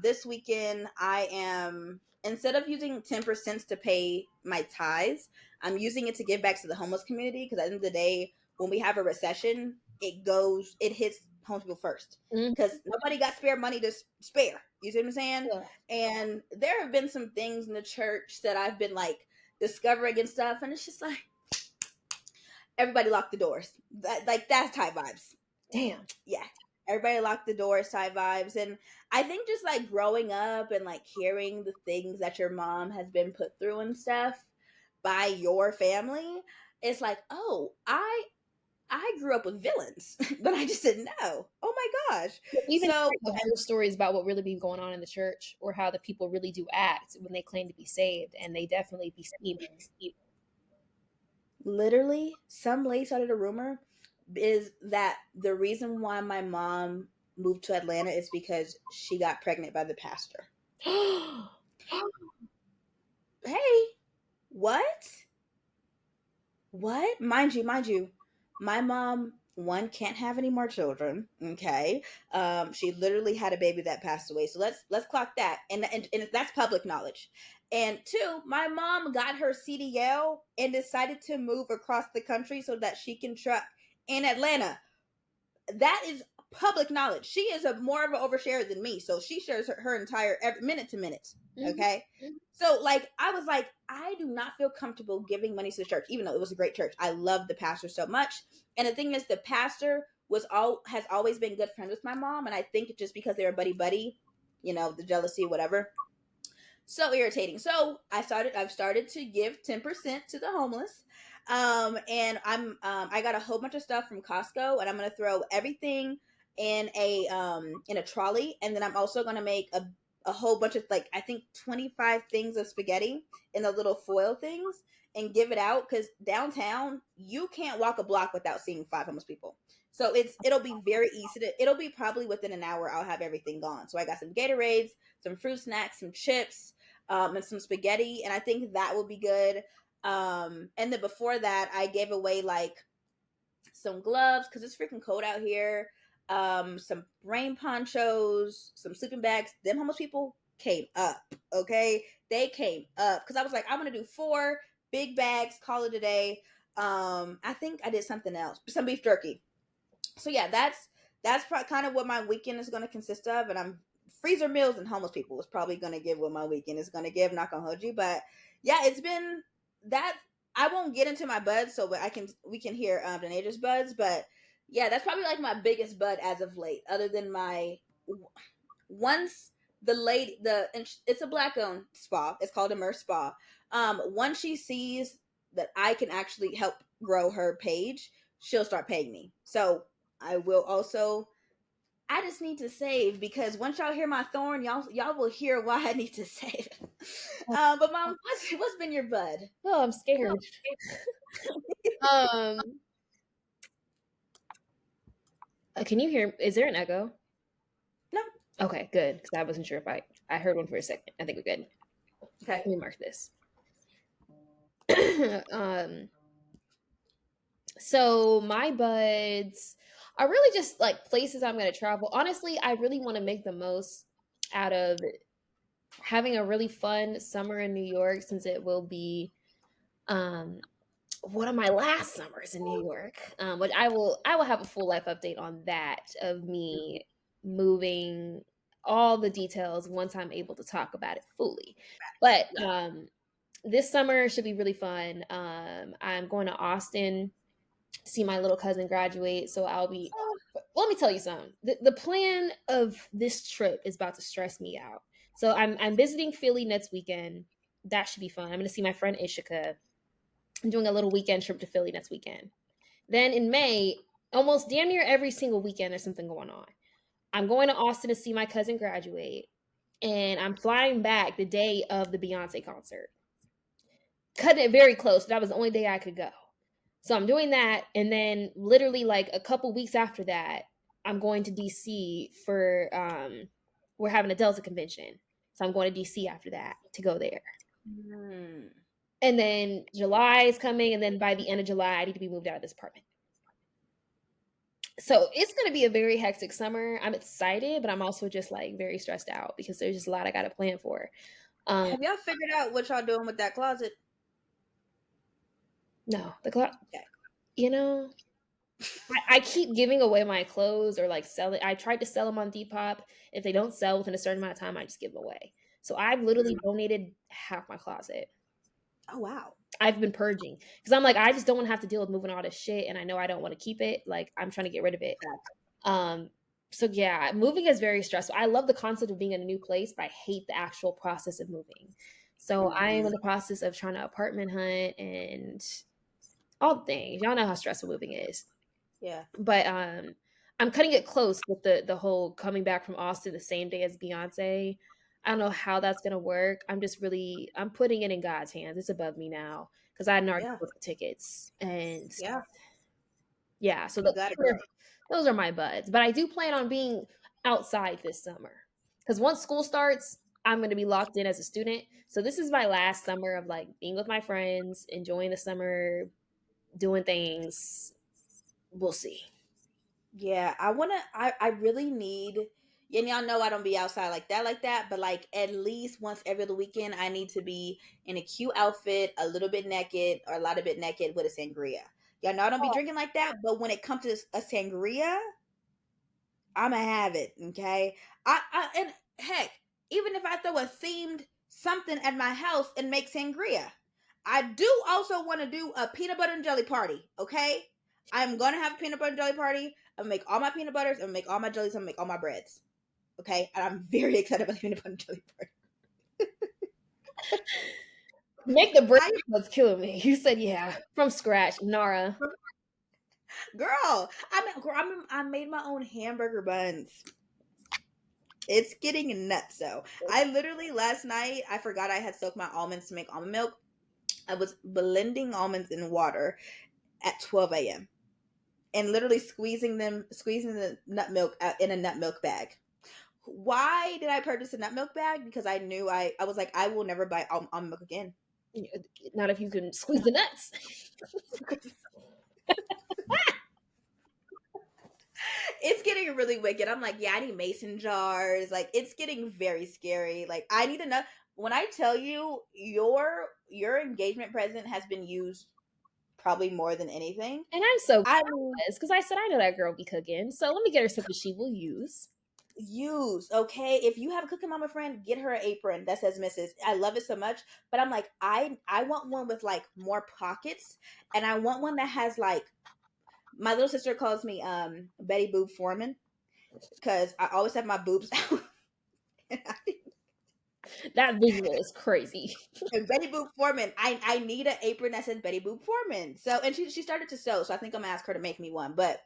This weekend I am, instead of using 10% to pay my tithes, I'm using it to give back to the homeless community, because at the end of the day, when we have a recession, it hits homeless people first, Mhm. because nobody got spare money to spare. You see what I'm saying? Yeah. And there have been some things in the church that I've been like discovering and stuff, and it's just like, everybody locked the doors. That's type vibes. Damn. Yeah. Everybody locked the doors type vibes. And I think just like growing up and like hearing the things that your mom has been put through and stuff by your family, it's like, oh, I grew up with villains, but I just didn't know. Oh my gosh. Even So like the horror stories about what really be going on in the church, or how the people really do act when they claim to be saved, and they definitely be scheming. literally, some lady started a rumor is that the reason why my mom moved to Atlanta is because she got pregnant by the pastor. Hey, what? What? Mind you, my mom, one, can't have any more children. Okay. She literally had a baby that passed away. So let's clock that. And that's public knowledge. And two, my mom got her CDL and decided to move across the country so that she can truck in Atlanta. That is public knowledge. She is a more of an oversharer than me, so she shares her entire every minute to minute. Mhm. Okay, so like I was like, I do not feel comfortable giving money to the church, even though it was a great church. I love the pastor so much, and the thing is, the pastor has always been good friends with my mom, and I think just because they were buddy buddy, the jealousy, whatever, so irritating. So I've started to give 10% to the homeless. And I got a whole bunch of stuff from Costco, and I'm gonna throw everything in a trolley, and then I'm also gonna make a whole bunch of, like, I think 25 things of spaghetti in the little foil things, and give it out, because downtown you can't walk a block without seeing 5 homeless people. So it'll be very easy it'll be probably within an hour I'll have everything gone. So I got some Gatorades, some fruit snacks, some chips, and some spaghetti, and I think that will be good. And then before that, I gave away like some gloves because it's freaking cold out here. Some rain ponchos, some sleeping bags. Them homeless people came up. Okay, they came up because I was like, I'm gonna do 4 big bags, call it a day. I think I did something else, some beef jerky. So yeah, that's kind of what my weekend is going to consist of, and I'm freezer meals and homeless people is probably going to give what my weekend is going to give. Not gonna hold you, but yeah, it's been that. I won't get into my buds, so but we can hear Denaja's buds, but yeah, that's probably like my biggest bud as of late. Other than my once the lady it's a black owned spa. It's called Immerse Spa. Once she sees that I can actually help grow her page, she'll start paying me. So I will also. I just need to save, because once y'all hear my thorn, y'all will hear why I need to save. But mom, what's been your bud? Oh, I'm scared. Um, can you hear? Is there an echo? No. Okay, good. Because I wasn't sure if I heard one for a second. I think we're good. Okay. Let me mark this. um, So my buds are really just like places I'm going to travel. Honestly, I really want to make the most out of having a really fun summer in New York, since it will be um one of my last summers in New York. But I will have a full life update on that, of me moving, all the details, once I'm able to talk about it fully. But Yeah. this summer should be really fun. I'm going to Austin to see my little cousin graduate, so I'll be. Oh, Let me tell you something. The plan of this trip is about to stress me out. So I'm visiting Philly next weekend. That should be fun. I'm going to see my friend Ishika. I'm doing a little weekend trip to Philly next weekend. Then in May, almost damn near every single weekend, there's something going on. I'm going to Austin to see my cousin graduate, and I'm flying back the day of the Beyonce concert. Cutting it very close. That was the only day I could go. So I'm doing that, and then literally like a couple weeks after that, I'm going to DC for we're having a Delta convention. So I'm going to DC after that to go there. hmm. And then July is coming, and then by the end of July, I need to be moved out of this apartment. So it's going to be a very hectic summer. I'm excited, but I'm also just like very stressed out because there's just a lot I got to plan for. Um, Have y'all figured out what y'all doing with that closet? no, the clock, Okay. you know, I keep giving away my clothes or like selling. I tried to sell them on Depop. If they don't sell within a certain amount of time, I just give them away. So I've literally donated half my closet. Oh wow. I've been purging because I'm like, I just don't want to have to deal with moving all this shit, and I know I don't want to keep it. Like I'm trying to get rid of it. Um, so yeah, moving is very stressful. I love the concept of being in a new place, but I hate the actual process of moving. So I am Hmm. in the process of trying to apartment hunt and all the things. Y'all know how stressful moving is. Yeah. But I'm cutting it close with the whole coming back from Austin the same day as Beyonce. I don't know how that's gonna work. I'm putting it in God's hands. It's above me now because I hadn't already Yeah. booked the tickets, and Yeah. yeah, so You got it, girl. those are my buds. But I do plan on being outside this summer because once school starts, I'm going to be locked in as a student. So this is my last summer of like being with my friends, enjoying the summer, doing things. We'll see. Yeah, I really need, and y'all know I don't be outside like that, but like at least once every other weekend I need to be in a cute outfit, a little bit naked or a lot of bit naked with a sangria. Y'all know I don't be drinking like that, but when it comes to a sangria, I'ma have it, okay? And heck, even if I throw a themed something at my house and make sangria, I do also want to do a peanut butter and jelly party, okay? I'm gonna have a peanut butter and jelly party. I'm gonna make all my peanut butters, I'm gonna make all my jellies, I'm gonna make all my breads. Okay? And I'm very excited about the peanut butter and jelly party. Make the bread I was killing me. You said yeah from scratch, Nara. girl, I made my own hamburger buns. It's getting nuts though. I literally last night I forgot I had soaked my almonds to make almond milk. I was blending almonds in water at 12 a.m. and literally squeezing the nut milk out in a nut milk bag. Why did I purchase a nut milk bag? Because I knew I was like, I will never buy almond milk again. Not if you can squeeze the nuts. It's getting really wicked. I'm like, yeah, I need mason jars. Like, it's getting very scary. Like, I need enough. When I tell you your engagement present has been used probably more than anything, And I'm so I mean, because I said I know that girl be cooking, so let me get her something she will use. use okay. If you have a cooking mama friend, get her an apron that says Mrs. I love it so much, but I'm like, I want one with like more pockets, and I want one that has like my little sister calls me Betty Boob Foreman because I always have my boobs out. That visual is crazy. And Betty Boop Foreman, I need an apron that says Betty Boop Foreman. So and she started to sew, so I think I'm gonna ask her to make me one. But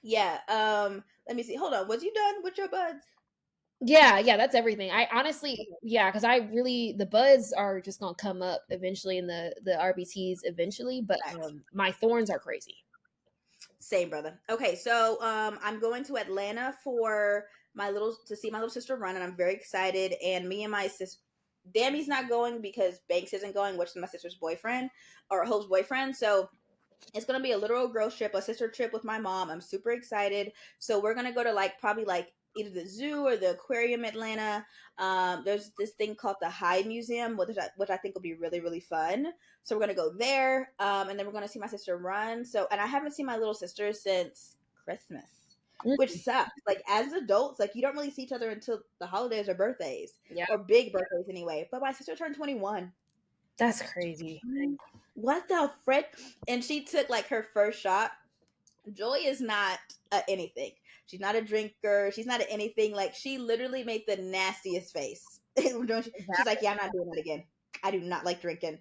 yeah, let me see. Hold on, was you done with your buds? Yeah, that's everything. I honestly, yeah, because I really the buds are just gonna come up eventually in the RBTs eventually, but Facts. my thorns are crazy. Same brother. Okay, so I'm going to Atlanta for my little to see my little sister run, and I'm very excited. And me and my sister, Dammy's not going because Banks isn't going, which is my sister's boyfriend or Hope's boyfriend. So It's gonna be a literal girls trip, a sister trip with my mom. I'm super excited. So we're gonna go to like probably like either the zoo or the aquarium Atlanta. There's this thing called the Hyde Museum, which I think will be really really fun. So we're gonna go there, and then we're gonna see my sister run. So and I haven't seen my little sister since Christmas, which Mm, sucks. Like as adults, like you don't really see each other until the holidays or birthdays yeah, or big birthdays anyway. But my sister turned 21. that's crazy. What the frick? And she took like her first shot. Joy is not anything. She's not a drinker. She's not a anything. Like she literally made the nastiest face. She's like, "Yeah, I'm not doing that again. I do not like drinking."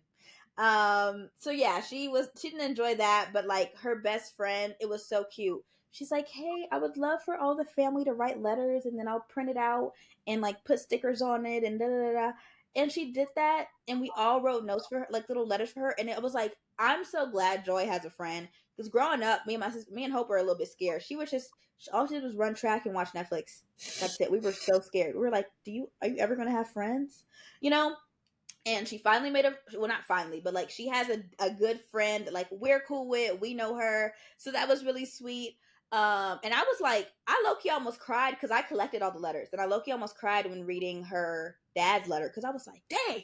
So yeah, she didn't enjoy that, but like her best friend, it was so cute. She's like, "Hey, I would love for all the family to write letters and then I'll print it out and like put stickers on it and da da da da." And she did that and we all wrote notes for her, like little letters for her, and it was like, I'm so glad Joy has a friend because growing up, me and Hope were a little bit scared. She was just all she did was run track and watch Netflix. That's it. We were so scared. We were like, are you ever gonna have friends? You know? And she finally made a well, not finally, but like she has a good friend like we're cool with, we know her, so that was really sweet. And I was like, I low-key almost cried because I collected all the letters, and I low-key almost cried when reading her dad's letter because I was like, dang,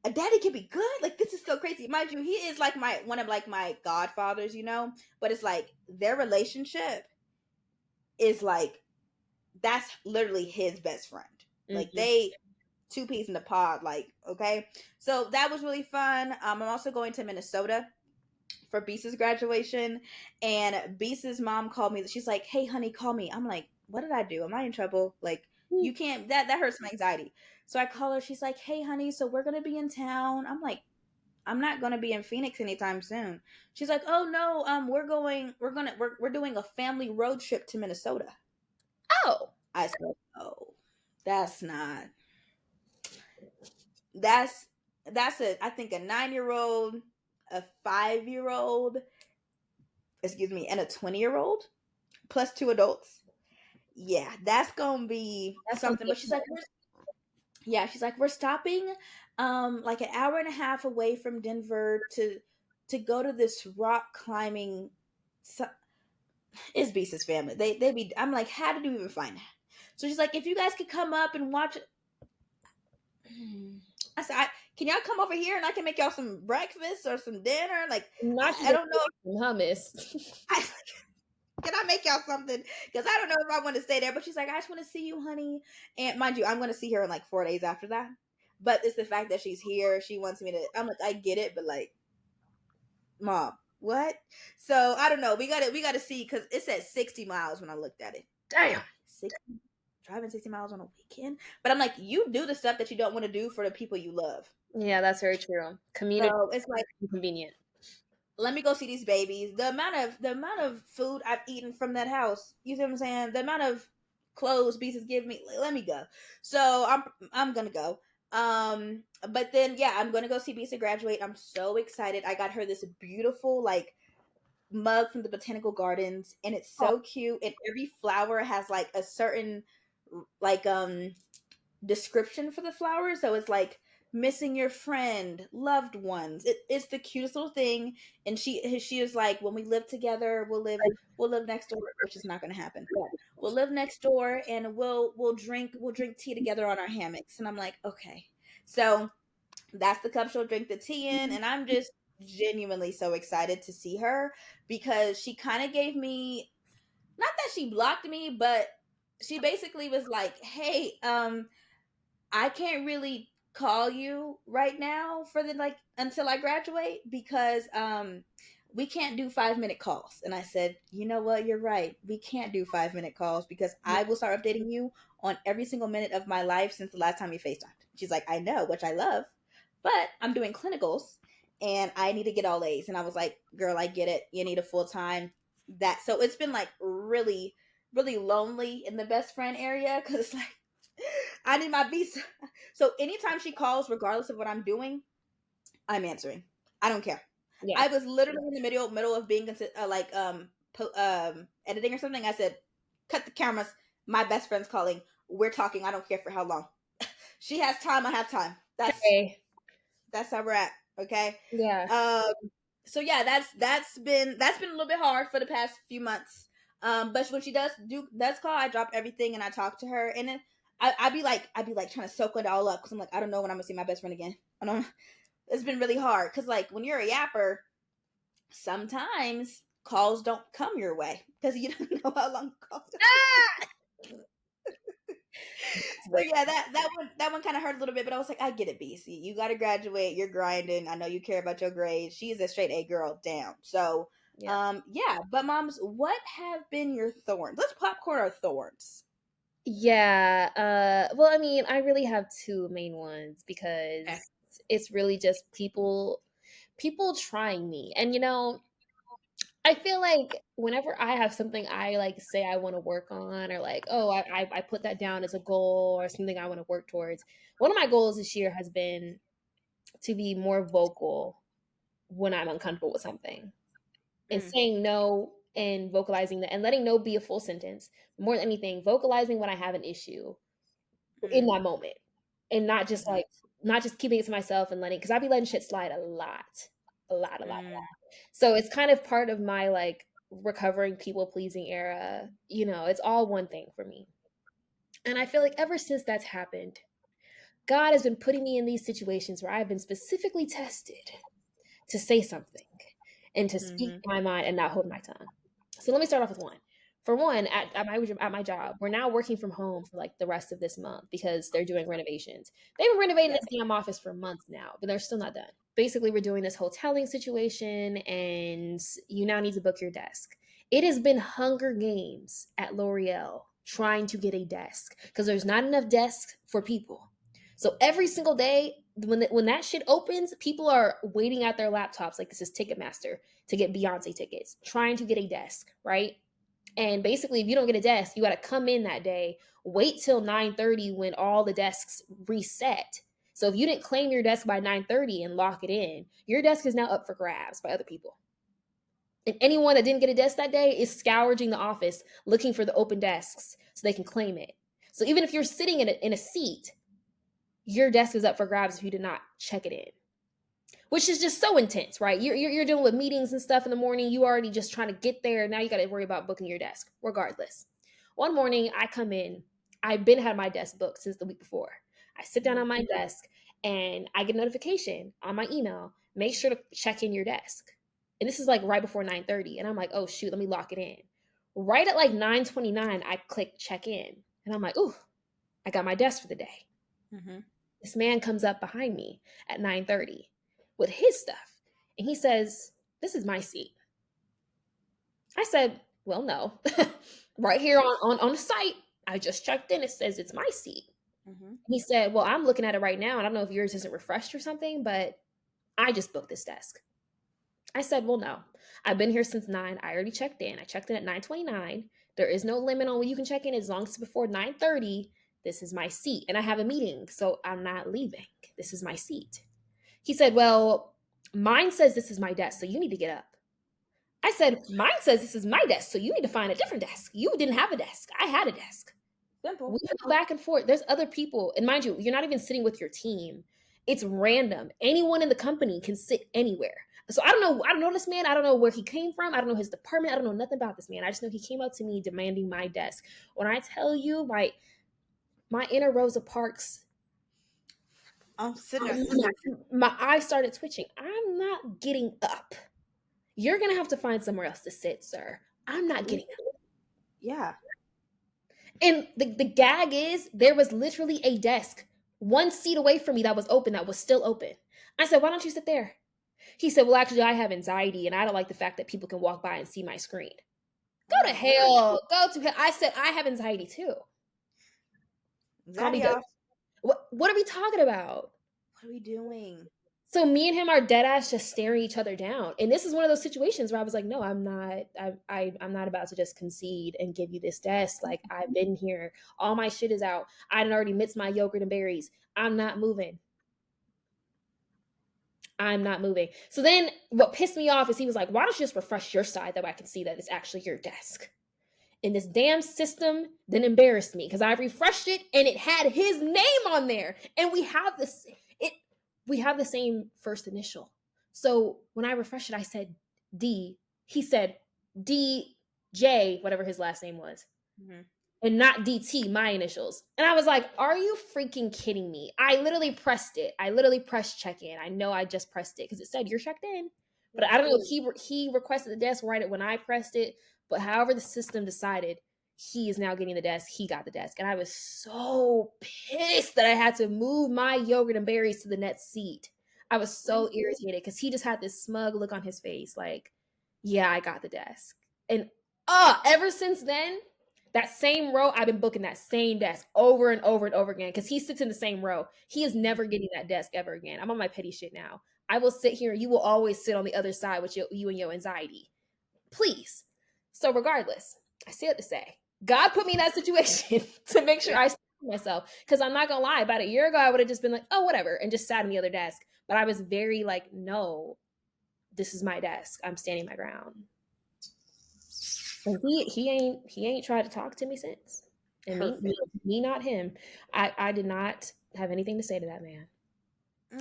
a daddy can be good, like this is so crazy. Mind you, he is like my one of like my godfathers, you know, but it's like their relationship is like that's literally his best friend. Like Hmm. they two peas in the pod, like, okay. So that was really fun. I'm also going to Minnesota for Beast's graduation, and Beast's mom called me. She's like, "Hey honey, call me." I'm like, what did I do? Am I in trouble? Like, you can't, that hurts my anxiety. So I call her. She's like, "Hey honey, so we're gonna be in town." I'm like, I'm not gonna be in Phoenix anytime soon. She's like, "Oh no, we're doing a family road trip to Minnesota." Oh, I said, "Oh, that's not that's a I think a 9-year-old, a 5-year-old, excuse me, and a 20-year-old plus two adults. Yeah, that's gonna be that's gonna something. be But she's like, yeah, she's like, we're stopping like an hour and a half away from Denver to go to this rock climbing. It's Beast's family. They be. I'm like, how did you even find that? So she's like, if you guys could come up and watch it. I said, can y'all come over here and I can make y'all some breakfast or some dinner? Like, not you I gonna don't know. make some hummus. I, can I make y'all something? Because I don't know if I want to stay there. But she's like, I just want to see you, honey. And mind you, I'm going to see her in like 4 days after that. But it's the fact that she's here. She wants me to. I'm like, I get it, but like, mom, what? So I don't know. We got to see because it said 60 miles when I looked at it. Damn. 60, driving 60 miles on a weekend. But I'm like, you do the stuff that you don't want to do for the people you love. Yeah, that's very true. Community So it's like, inconvenient. let me go see these babies. The amount of food I've eaten from that house. You see what I'm saying? The amount of clothes Beasts give me. Let me go. So I'm gonna go. But then yeah, I'm gonna go see Beast graduate. I'm so excited. I got her this beautiful like mug from the botanical gardens, and it's Oh, so cute. And every flower has like a certain like description for the flowers. So it's like missing your friend, loved ones. It's the cutest little thing. And she is like, when we live together, we'll live next door, which is not going to happen. But we'll live next door, and we'll drink tea together on our hammocks. And I'm like, okay. So that's the cup she'll drink the tea in, and I'm just genuinely so excited to see her because she kind of gave me, not that she blocked me, but she basically was like, hey, I can't really call you right now for the like until I graduate because we can't do 5-minute calls. And I said, you know what, you're right. We can't do 5-minute calls because I will start updating you on every single minute of my life since the last time we FaceTimed. She's like, I know, which I love, but I'm doing clinicals and I need to get all A's. And I was like, girl, I get it. You need a full time that. So it's been like really, really lonely in the best friend area because it's like I need my visa. So anytime she calls, regardless of what I'm doing, I'm answering. I don't care. yeah. I was literally in the middle of being like editing or something. I said, "Cut the cameras. My best friend's calling. We're talking. I don't care for how long. She has time. I have time. That's Hey. that's how we're at. Okay. Yeah. Um. So yeah, that's been a little bit hard for the past few months. But when she does call, I drop everything and I talk to her, and then I'd be like trying to soak it all up because I'm like, I don't know when I'm gonna see my best friend again. I don't. It's been really hard because like when you're a yapper, sometimes calls don't come your way because you don't know how long the calls. Ah! So yeah, that one kind of hurt a little bit, but I was like, I get it, BC. You got to graduate. You're grinding. I know you care about your grades. She's a straight A girl down. So Yeah. yeah. But moms, what have been your thorns? Let's popcorn our thorns. Yeah. Well, I mean, I really have two main ones Okay. because it's really just people trying me. And I feel like whenever I have something I like say I want to work on, or like, oh, I put that down as a goal or something I want to work towards. One of my goals this year has been to be more vocal when I'm uncomfortable with something, and Mm, saying no and vocalizing that and letting no be a full sentence. More than anything, vocalizing when I have an issue in mm, that moment, and not just mm, like not just keeping it to myself and letting, because I be letting shit slide a lot, a lot. mm, So it's kind of part of my like recovering people pleasing era. It's all one thing for me. And I feel like ever since that's happened, God has been putting me in these situations where I've been specifically tested to say something and to speak mm-hmm. my mind and not hold my tongue. So let me start off with one. For one, at my job, we're now working from home for like the rest of this month because they're doing renovations. They've been renovating Yeah. this damn office for months now, but they're still not done. Basically, we're doing this hoteling situation, and you now need to book your desk. It has been Hunger Games at L'Oreal trying to get a desk because there's not enough desks for people. So every single day, when that shit opens, people are waiting at their laptops like this is Ticketmaster to get Beyonce tickets, trying to get a desk, right? And basically, if you don't get a desk, you got to come in that day, wait till 9:30 when all the desks reset. So if you didn't claim your desk by 9:30 and lock it in, your desk is now up for grabs by other people. And anyone that didn't get a desk that day is scourging the office looking for the open desks so they can claim it. So even if you're sitting in a seat, your desk is up for grabs if you did not check it in, which is just so intense, right? You're dealing with meetings and stuff in the morning. You already just trying to get there. Now you got to worry about booking your desk. Regardless, one morning I come in. I've been had my desk booked since the week before. I sit down Mm-hmm. on my desk and I get a notification on my email. Make sure to check in your desk. And this is like right before 9:30. And I'm like, oh shoot, let me lock it in. Right at like 9:29, I click check in. And I'm like, ooh, I got my desk for the day. Mm-hmm. This man comes up behind me at 9:30 with his stuff. And he says, "This is my seat." I said, "Well, no." Right here on the site, I just checked in. It says it's my seat. Mm-hmm. He said, "Well, I'm looking at it right now. And I don't know if yours isn't refreshed or something, but I just booked this desk." I said, "Well, no. I've been here since 9. I already checked in. I checked in at 9:29. There is no limit on when you can check in as long as it's before 9:30. This is my seat. And I have a meeting, so I'm not leaving. This is my seat." He said, "Well, mine says this is my desk, so you need to get up." I said, "Mine says this is my desk, so you need to find a different desk. You didn't have a desk. I had a desk." We Simple. go back and forth. There's other people, and mind you, you're not even sitting with your team. It's random. Anyone in the company can sit anywhere. So I don't know. I don't know this man. I don't know where he came from. I don't know his department. I don't know nothing about this man. I just know he came up to me demanding my desk. When I tell you, my inner Rosa Parks, I'm sitting there, I'm sister. not, my eyes started twitching. I'm not getting up. You're gonna have to find somewhere else to sit, sir. I'm not getting up. Yeah. And the gag is there was literally a desk one seat away from me that was open, that was still open. I said, "Why don't you sit there?" He said, "Well, actually, I have anxiety and I don't like the fact that people can walk by and see my screen." Go to Oh, hell. Go to hell. I said, "I have anxiety too. Call me anxiety, Doug." y'all. What are we talking about? What are we doing? So me and him are dead ass just staring each other down. And this is one of those situations where I was like, no, I'm not, I'm not about to just concede and give you this desk. Like, I've been here. All my shit is out. I done already mixed my yogurt and berries. I'm not moving. I'm not moving. So then what pissed me off is he was like, why don't you just refresh your side that way I can see that it's actually your desk? And this damn system then embarrassed me because I refreshed it and it had his name on there. And we have the same first initial. So when I refreshed it, I said D. He said DJ, whatever his last name was, Mm-hmm. and not DT, my initials. And I was like, are you freaking kidding me? I literally pressed it. I literally pressed check in. I know I just pressed it because it said you're checked in. But Yeah. I don't know if he requested the desk right when I pressed it. But however the system decided, he is now getting the desk. He got the desk. And I was so pissed that I had to move my yogurt and berries to the next seat. I was so irritated because he just had this smug look on his face like, yeah, I got the desk. And ever since then, that same row, I've been booking that same desk over and over and over again because he sits in the same row. He is never getting that desk ever again. I'm on my petty shit now. I will sit here and you will always sit on the other side with you and your anxiety. Please. So regardless, I say it to say, God put me in that situation to make sure I stand for myself. Because I'm not gonna lie, about a year ago, I would have just been like, oh, whatever, and just sat on the other desk. But I was very like, no, this is my desk. I'm standing my ground. And he ain't tried to talk to me since. And Perfect. me not him. I did not have anything to say to that man.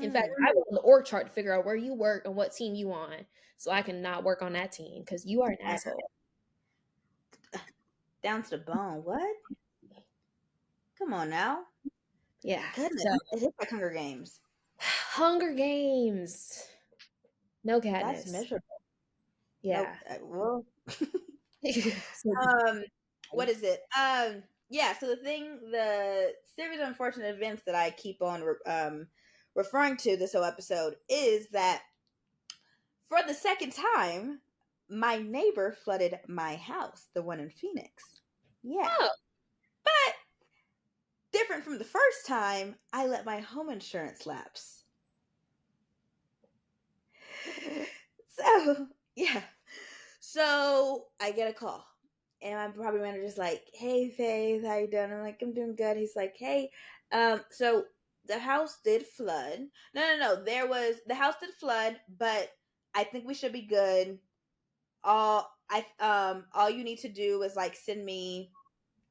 In fact, Mm. I was on the org chart to figure out where you work and what team you on, so I can not work on that team because you are an asshole. Down to the bone. What? Come on now. Yeah. Goodness. So It is like Hunger Games. Hunger Games. No That's Katniss. miserable. Nope. Yeah. Well, So, um, what is it? Yeah. So the series of unfortunate events that I keep on referring to this whole episode is that for the second time, my neighbor flooded my house, the one in Phoenix. Yeah. oh, But different from the first time, I let my home insurance lapse. So, yeah. So I get a call. And my property manager's like, hey Faith, how you doing? I'm like, I'm doing good. He's like, hey, so the house did flood. No. The house did flood, but I think we should be good. All you need to do is like send me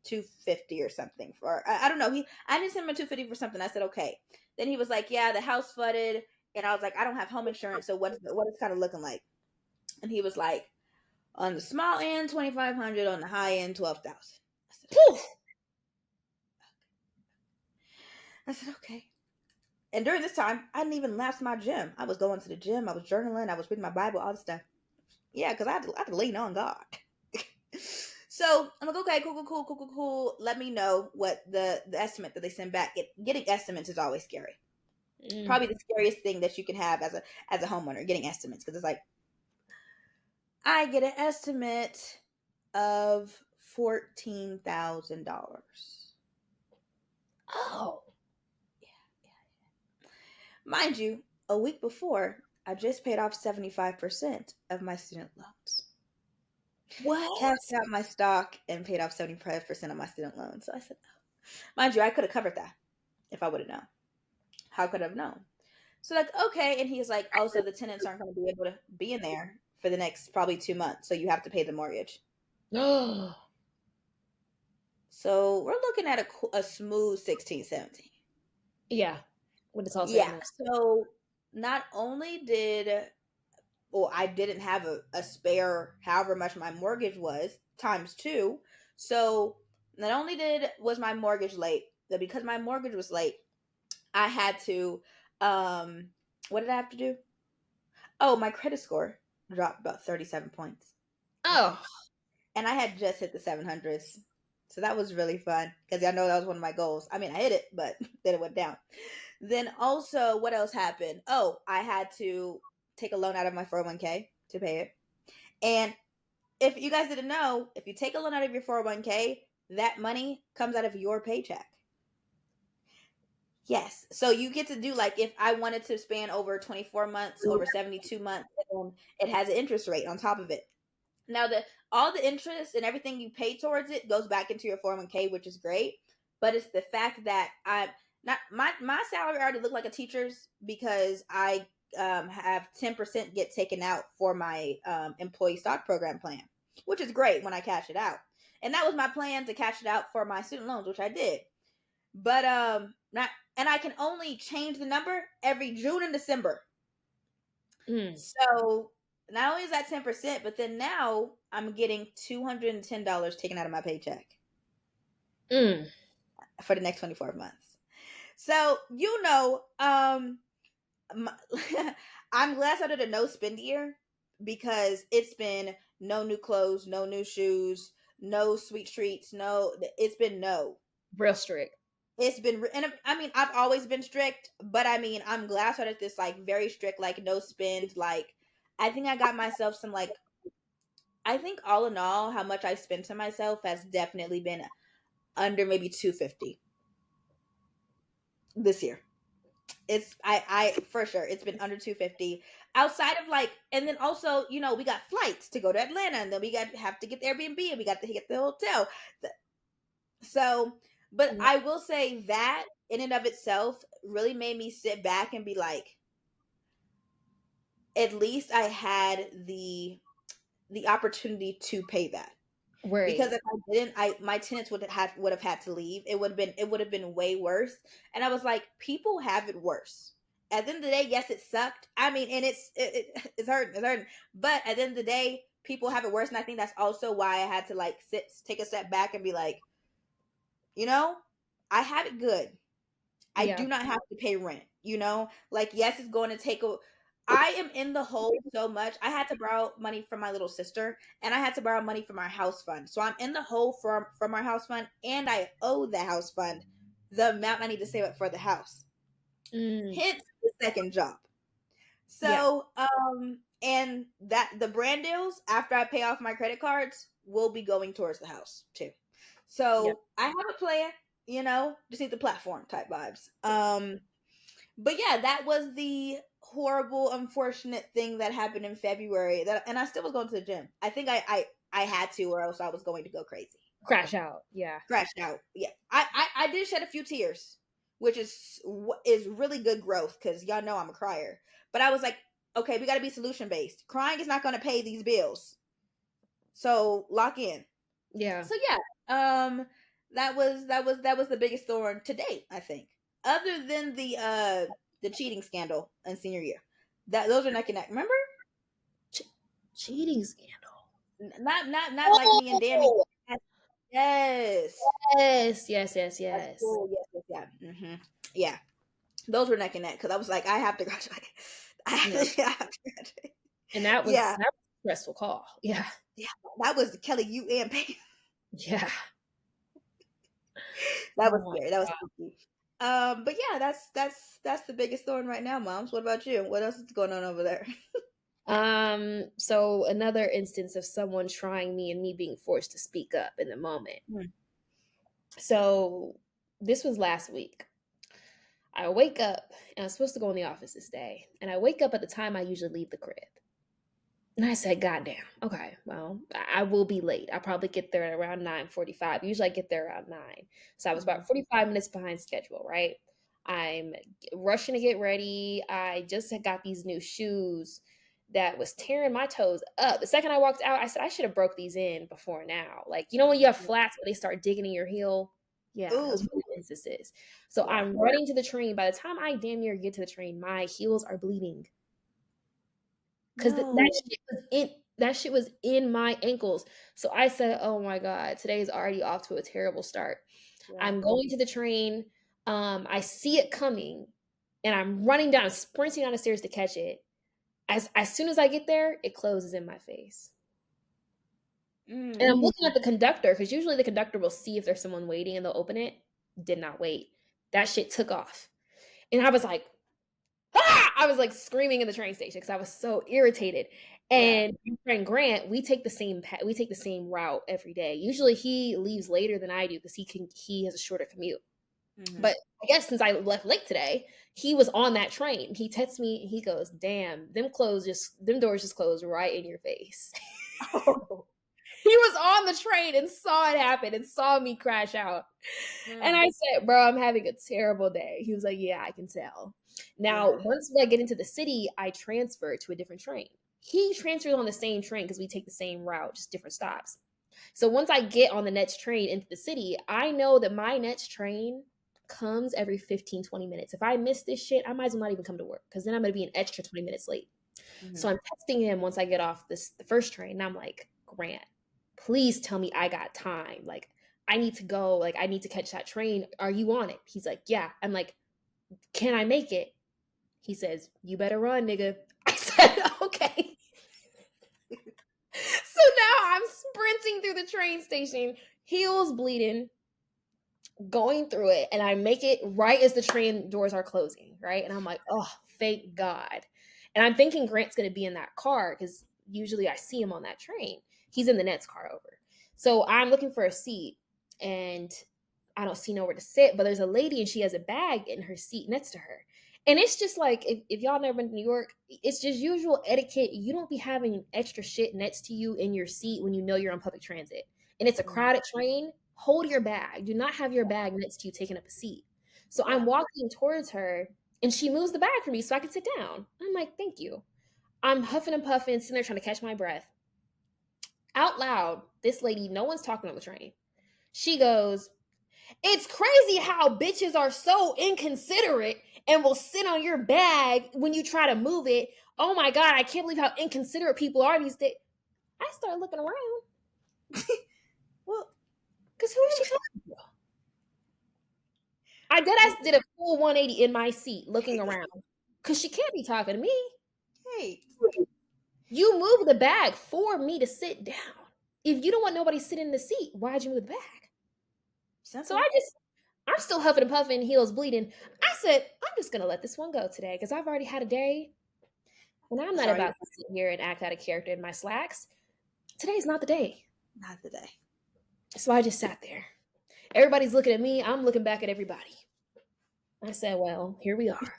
250 or something for I don't know. I didn't send him a 250 for something. I said okay. Then he was like, yeah, the house flooded, and I was like, I don't have home insurance, so what is kind of looking like? And he was like, on the small end 2,500, on the high end 12,000. I said okay. poof. I said okay. And during this time, I didn't even lapse my gym. I was going to the gym. I was journaling. I was reading my Bible. All this stuff. Yeah, because I had to lean on God. So I'm like, okay, cool. Let me know what the estimate that they send back. Getting estimates is always scary. Mm. Probably the scariest thing that you can have as a homeowner, getting estimates, because it's like I get an estimate of $14,000. Oh, Mind you, a week before, I just paid off 75% of my student loans. what? Cashed out my stock and paid off 75% of my student loans. So I said, oh. Mind you, I could have covered that if I would have known. How could I have known? So like, okay. And he's like, oh, so the tenants aren't going to be able to be in there for the next probably 2 months. So you have to pay the mortgage. Oh, So we're looking at a smooth 16, 17. yeah. When it's all said and Yeah. done. So not only I didn't have a spare however much my mortgage was times two. So not only was my mortgage late, but because my mortgage was late, I had to what did I have to do? Oh, my credit score dropped about 37 points. Oh, Okay. And I had just hit the 700s. So that was really fun because I know that was one of my goals. I mean, I hit it, but then it went down. Then also, what else happened? Oh, I had to take a loan out of my 401k to pay it. And if you guys didn't know, if you take a loan out of your 401k, that money comes out of your paycheck. Yes. So you get to do like if I wanted to span over 24 months, over 72 months, it has an interest rate on top of it. Now all the interest and everything you pay towards it goes back into your 401k, which is great. But it's the fact that I'm not my salary already looked like a teacher's because I have 10% get taken out for my employee stock program plan, which is great when I cash it out. And that was my plan to cash it out for my student loans, which I did. But not and I can only change the number every June and December. Mm. So not only is that 10%, but then now I'm getting $210 taken out of my paycheck Mm. for the next 24 months. So, my, I'm glad I started a no spend year because it's been no new clothes, no new shoes, no sweet treats, no, it's been no. Real strict. It's been, and I mean, I've always been strict, but I mean, I'm glad I started this like very strict, like no spend. Like, I think I got myself some like, I think all in all, how much I spent to myself has definitely been under maybe 250 this year. It's I for sure it's been under 250 outside of like, and then also we got flights to go to Atlanta, and then we got have to get the Airbnb, and we got to get the hotel. So, but Yeah. I will say that in and of itself really made me sit back and be like, at least I had the opportunity to pay that. Because Right. if I didn't, I my tenants would have had to leave. It would have been way worse. And I was like, people have it worse. At the end of the day, yes, it sucked. I mean, and it's hurting, it's hurting. But at the end of the day, people have it worse, and I think that's also why I had to like take a step back and be like, you know, I have it good. I Yeah. do not have to pay rent, Like, yes, it's going to take a I am in the hole so much. I had to borrow money from my little sister, and I had to borrow money from our house fund. So I'm in the hole from our house fund, and I owe the house fund the amount I need to save up for the house. Mm. Hence the second job. Yeah. So, and that the brand deals after I pay off my credit cards will be going towards the house too. Yeah. So I have a plan, just need the platform type vibes. But yeah, that was the horrible, unfortunate thing that happened in February. And I still was going to the gym. I think I had to, or else I was going to go crazy. Crash out. Yeah. Crashed out. Yeah, I did shed a few tears, which is really good growth because y'all know I'm a crier. But I was like, okay, we got to be solution based. Crying is not going to pay these bills, so lock in. Yeah. So yeah, that was the biggest thorn to date, I think, other than the cheating scandal in senior year. That those are neck and neck. Remember? Che- Cheating scandal. Not like me and Danny. Oh, Yes. yes. Yes. Yes. That's Yes. cool. Yes, yes, yeah. Yeah. Those were neck and neck because I was like, I have to graduate. Yeah. I have to graduate. And that was Yeah. that was a stressful call. Yeah. Yeah. That was Kelly, you and Payne. Yeah. That was Oh my scary. That was God. spooky. But yeah, that's the biggest thorn right now, moms. What about you? What else is going on over there? So another instance of someone trying me and me being forced to speak up in the moment. Hmm. So this was last week. I wake up and I'm supposed to go in the office this day. And I wake up at the time I usually leave the crib. And I said, God damn, okay, well, I will be late. I'll probably get there at around 9:45. Usually I get there around 9. So I was Mhm. about 45 minutes behind schedule, right? I'm rushing to get ready. I just had got these new shoes that was tearing my toes up. The second I walked out, I said, I should have broke these in before now. Like, when you have flats where they start digging in your heel? Yeah, Ooh, those were the instances. So yeah. I'm running to the train. By the time I damn near get to the train, my heels are bleeding. 'Cause No. that shit was in my ankles. So I said, "Oh my god, today is already off to a terrible start." Yeah. I'm going to the train, I see it coming, and I'm running down, sprinting down the stairs to catch it. As soon as I get there, it closes in my face. And Mm. I'm looking at the conductor because usually the conductor will see if there's someone waiting and they'll open it. Did not wait. That shit took off. And I was like, "Ah!" I was like screaming in the train station because I was so irritated. Yeah. And my friend Grant, we take the same route every day. Usually he leaves later than I do because he has a shorter commute. Hmm. But I guess since I left late today, he was on that train. He texts me, he goes, "Damn, them doors just closed right in your face." Oh. He was on the train and saw it happen and saw me crash out. And Mm. I said, "Bro, I'm having a terrible day." He was like, "Yeah, I can tell." Now, Yeah. once I get into the city, I transfer to a different train. He transfers on the same train because we take the same route, just different stops. So once I get on the next train into the city, I know that my next train comes every 15, 20 minutes. If I miss this shit, I might as well not even come to work because then I'm going to be an extra 20 minutes late. So Mhm. I'm texting him once I get off the first train, and I'm like, Grant, please tell me I got time. Like, I need to go. Like, I need to catch that train. Are you on it? He's like, yeah. I'm like, can I make it? He says, you better run, nigga. I said, okay. So now I'm sprinting through the train station, heels bleeding, going through it, and I make it right as the train doors are closing, right? And I'm like, oh, thank God. And I'm thinking Grant's gonna be in that car because usually I see him on that train. He's in the next car over. So I'm looking for a seat and I don't see nowhere to sit, but there's a lady and she has a bag in her seat next to her. And it's just like if y'all never been to New York, it's just usual etiquette. You don't be having extra shit next to you in your seat when you know you're on public transit. And it's a Mhm. crowded train. Hold your bag. Do not have your bag next to you taking up a seat. So I'm Yeah. walking towards her and she moves the bag for me so I can sit down. I'm like, thank you. I'm huffing and puffing, sitting there trying to catch my breath. Out loud, this lady, no one's talking on the train. She goes, it's crazy how bitches are so inconsiderate and will sit on your bag when you try to move it. Oh my God, I can't believe how inconsiderate people are these days. I start looking around Well, because who is she talking to? I dead ass did a full 180 in my seat looking around because she can't be talking to me. hey, You moved the bag for me to sit down. If you don't want nobody sitting in the seat, why'd you move the bag? So simple. I'm still huffing and puffing, heels bleeding. I said, I'm just gonna let this one go today because I've already had a day. And I'm not Sorry, about to sit here and act out of character in my slacks. Today's not the day. not today. So I just sat there. Everybody's looking at me. I'm looking back at everybody. I said, well, here we are.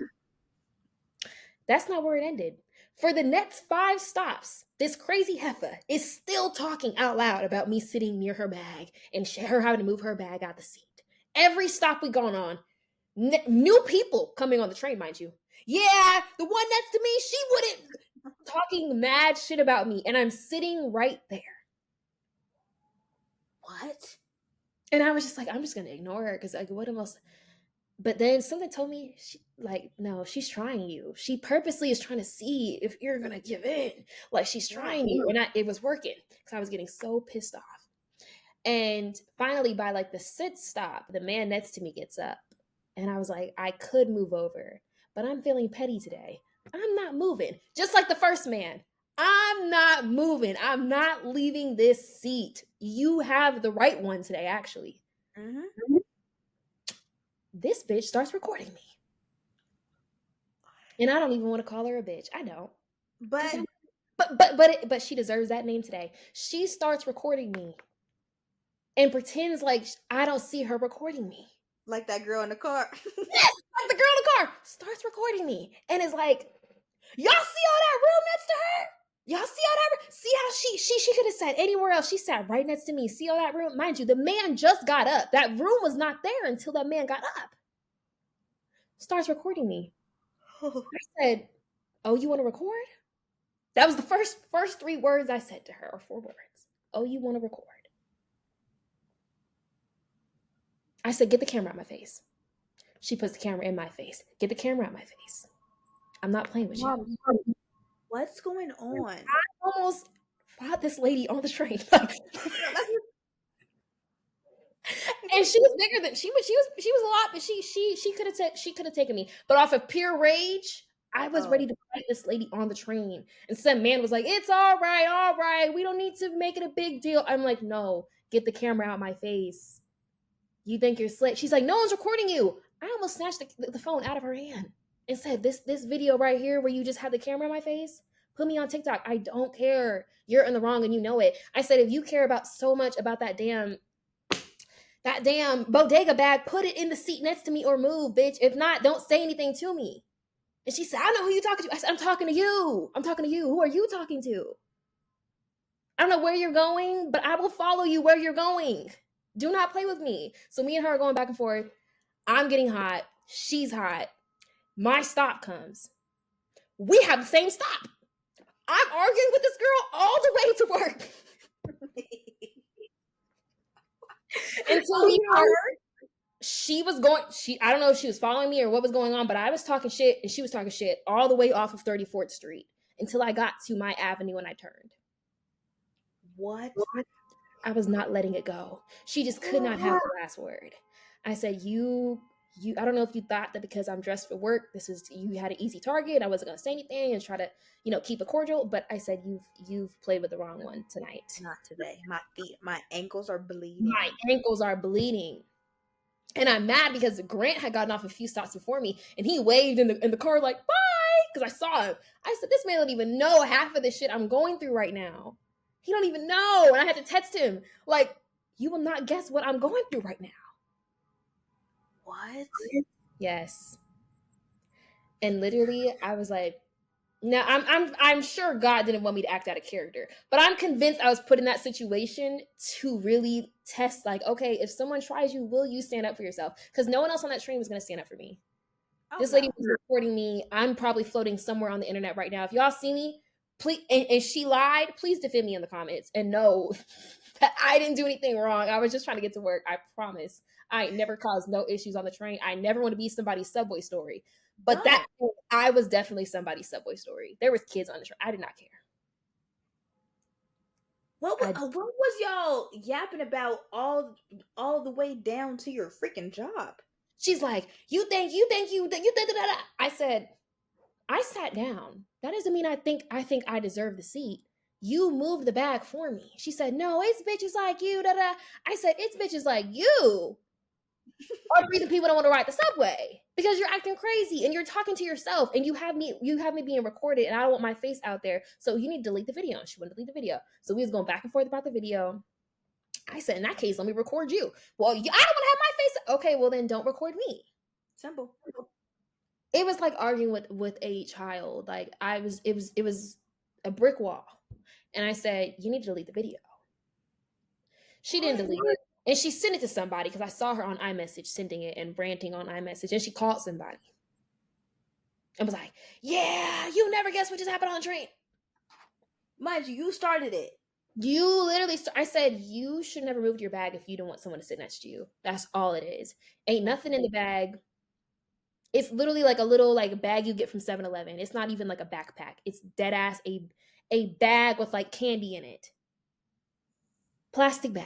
That's not where it ended. For the next 5 stops, this crazy heifer is still talking out loud about me sitting near her bag and her having to move her bag out the seat. Every stop we gone on, new people coming on the train, mind you. Yeah, the one next to me, she wouldn't talking mad shit about me, and I'm sitting right there. What? And I was just like, I'm just gonna ignore her because like, what else? But then something told me, like, no, she's trying you. She purposely is trying to see if you're gonna give in. Like she's Yeah. trying you, and it was working because I was getting so pissed off. And finally, by like the sixth stop, the man next to me gets up, and I was like, I could move over, but I'm feeling petty today. I'm not moving. Just like the first man. I'm not moving. I'm not leaving this seat. You have the right one today, actually. Mm-hmm. This bitch starts recording me. And I don't even want to call her a bitch. I don't. But But she deserves that name today. She starts recording me and pretends like I don't see her recording me. like that girl in the car. Yes, like the girl in the car starts recording me and is like, y'all see all that room next to her? Y'all see all that room? See how she could have sat anywhere else. She sat right next to me. See all that room? Mind you, the man just got up. That room was not there until that man got up. Starts recording me. I said, oh, you want to record? That was the first 3 words I said to her, or 4 words. Oh, you want to record? I said, get the camera out my face. She puts the camera in my face. Get the camera out my face. I'm not playing with you. Mom, what's going on? I almost fought this lady on the train. No, that's And she was bigger than she was a lot, but she could have taken me. But off of pure rage, I was oh. ready to fight this lady on the train. And some man was like, it's all right. We don't need to make it a big deal. I'm like, no, get the camera out my face. You think you're slick. She's like, no one's recording you. I almost snatched the phone out of her hand and said, this video right here where you just had the camera in my face, put me on TikTok. I don't care. You're in the wrong and you know it. I said, if you care about so much about that damn bodega bag, put it in the seat next to me or move, bitch. If not, don't say anything to me. And she said, I know who you talking to. I said, I'm talking to you. I'm talking to you. Who are you talking to? I don't know where you're going, but I will follow you where you're going. Do not play with me. So me and her are going back and forth. I'm getting hot. She's hot. My stop comes. We have the same stop. I'm arguing with this girl all the way to work. Until we are she was going I don't know if she was following me or what was going on, but I was talking shit and she was talking shit all the way off of 34th Street. until I got to my avenue and I turned. What? I was not letting it go. She just could not have the last word. I said, I don't know if you thought that because I'm dressed for work, you had an easy target. I wasn't gonna say anything and try to, keep it cordial. But I said, you've played with the wrong one tonight. Not today. My ankles are My bleeding. ankles are bleeding. And I'm mad because Grant had gotten off a few stops before me and he waved in the car like, bye, because I saw him. I said, this man don't even know half of the shit I'm going through right now. He don't even know. And I had to text him, like, you will not guess what I'm going through right now. What? Yes. And literally, I was like, now I'm sure God didn't want me to act out of character, but I'm convinced I was put in that situation to really test, like, okay, if someone tries you, will you stand up for yourself? Because no one else on that train was going to stand up for me. Oh This lady no. was recording me. I'm probably floating somewhere on the internet right now. If y'all see me, please, and she lied, please defend me in the comments and know that I didn't do anything wrong. I was just trying to get to work. I promise. I never caused no issues on the train. I never want to be somebody's subway story. But that Don't. I was definitely somebody's subway story. There was kids on the train. I did not care. What was y'all yapping about all the way down to your freaking job? She's like, you think, da. I said, I sat down. That doesn't mean I think I deserve the seat. You moved the bag for me. She said, no, it's bitches like you, da da. I said, it's bitches like you are the reason people don't want to ride the subway. Because you're acting crazy and you're talking to yourself and you have me being recorded and I don't want my face out there. So you need to delete the video. And she wouldn't delete the video. So we was going back and forth about the video. I said, in that case, let me record you. Well, I don't want to have my face. Okay, well then don't record me. Simple. It was like arguing with a child. Like it was a brick wall. And I said, you need to delete the video. She didn't What? delete it. And she sent it to somebody because I saw her on iMessage sending it and ranting on iMessage. And she called somebody and was like, yeah, you never guess what just happened on the train. Mind you started it. You literally, I said, you should never move your bag if you don't want someone to sit next to you. That's all it is. Ain't nothing in the bag. It's literally like a little like bag you get from 7-Eleven. It's not even like a backpack. It's dead ass a bag with like candy in it. Plastic bag.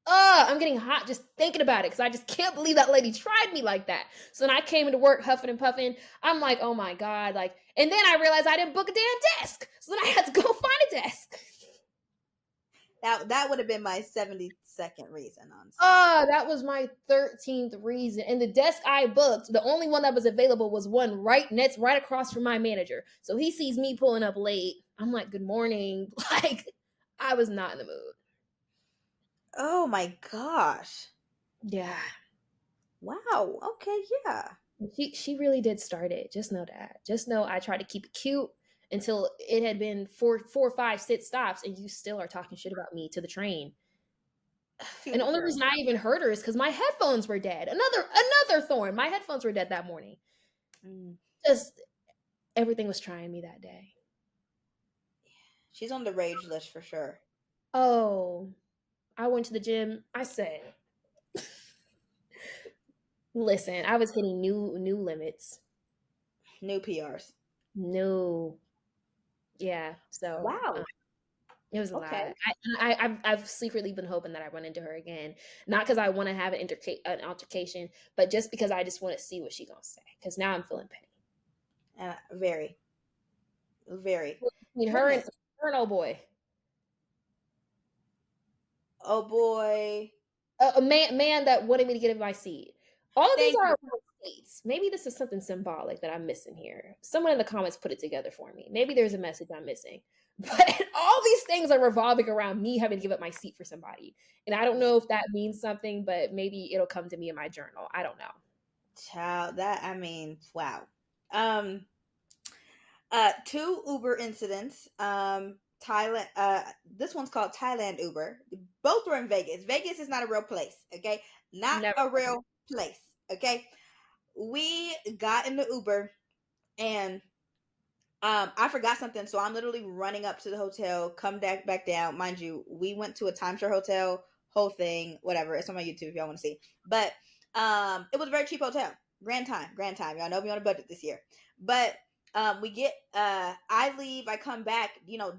Oh, I'm getting hot just thinking about it because I just can't believe that lady tried me like that. So then I came into work huffing and puffing. I'm like, oh my God. Like, and then I realized I didn't book a damn desk. So then I had to go find a desk. That would have been my 72nd reason, honestly. Oh, that was my 13th reason. And the desk I booked, the only one that was available was one right across from my manager. So he sees me pulling up late. I'm like, good morning. Like, I was not in the mood. Oh my gosh. Yeah. Wow. Okay, yeah. She really did start it. Just know that. Just know I tried to keep it cute until it had been four or five sit stops, and you still are talking shit about me to the train. And the only Future. reason I even heard her is because my headphones were dead. Another thorn. My headphones were dead that morning. Mm. Just everything was trying me that day. She's on the rage list for sure. Oh, I went to the gym. I said, listen, I was hitting new limits. New PRs. No. Yeah. So Wow. it was a Okay. lot. I've secretly been hoping that I run into her again, not because I want to have an altercation, but just because I just want to see what she's gonna say. Because now I'm feeling petty. Very, very. Between Goodness. her and oh boy, Oh boy. a man that wanted me to get in my seat. All of these Thank you. are states. Maybe this is something symbolic that I'm missing here. Someone in the comments put it together for me. Maybe there's a message I'm missing. But all these things are revolving around me having to give up my seat for somebody. And I don't know if that means something, but maybe it'll come to me in my journal. I don't know. Child, wow. Um, two Uber incidents. Thailand. This one's called Thailand Uber. Both were in Vegas. Vegas is not a real place. Okay, not Never. a real place. Okay, we got in the Uber and I forgot something, so I'm literally running up to the hotel, come back down. Mind you, we went to a timeshare hotel, whole thing, whatever. It's on my YouTube if y'all want to see. But it was a very cheap hotel. Grand time. Y'all know we on a budget this year. But We get I leave, I come back,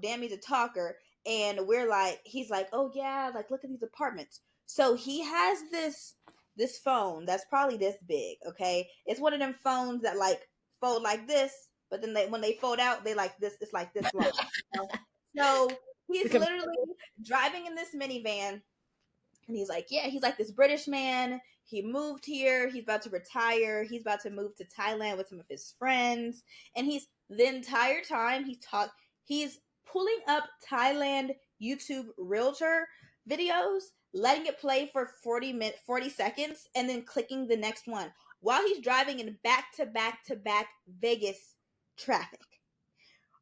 Dammy's a talker, and we're like, he's like, oh yeah, like look at these apartments. So he has this phone that's probably this big, okay? It's one of them phones that like fold like this, but then when they fold out, they like this, it's like this long. So he's literally driving in this minivan, and he's like, yeah, he's like this British man. He moved here. He's about to retire. He's about to move to Thailand with some of his friends. And he's the entire time he's pulling up Thailand YouTube realtor videos, letting it play for 40 seconds, and then clicking the next one while he's driving in back to back to back Vegas traffic.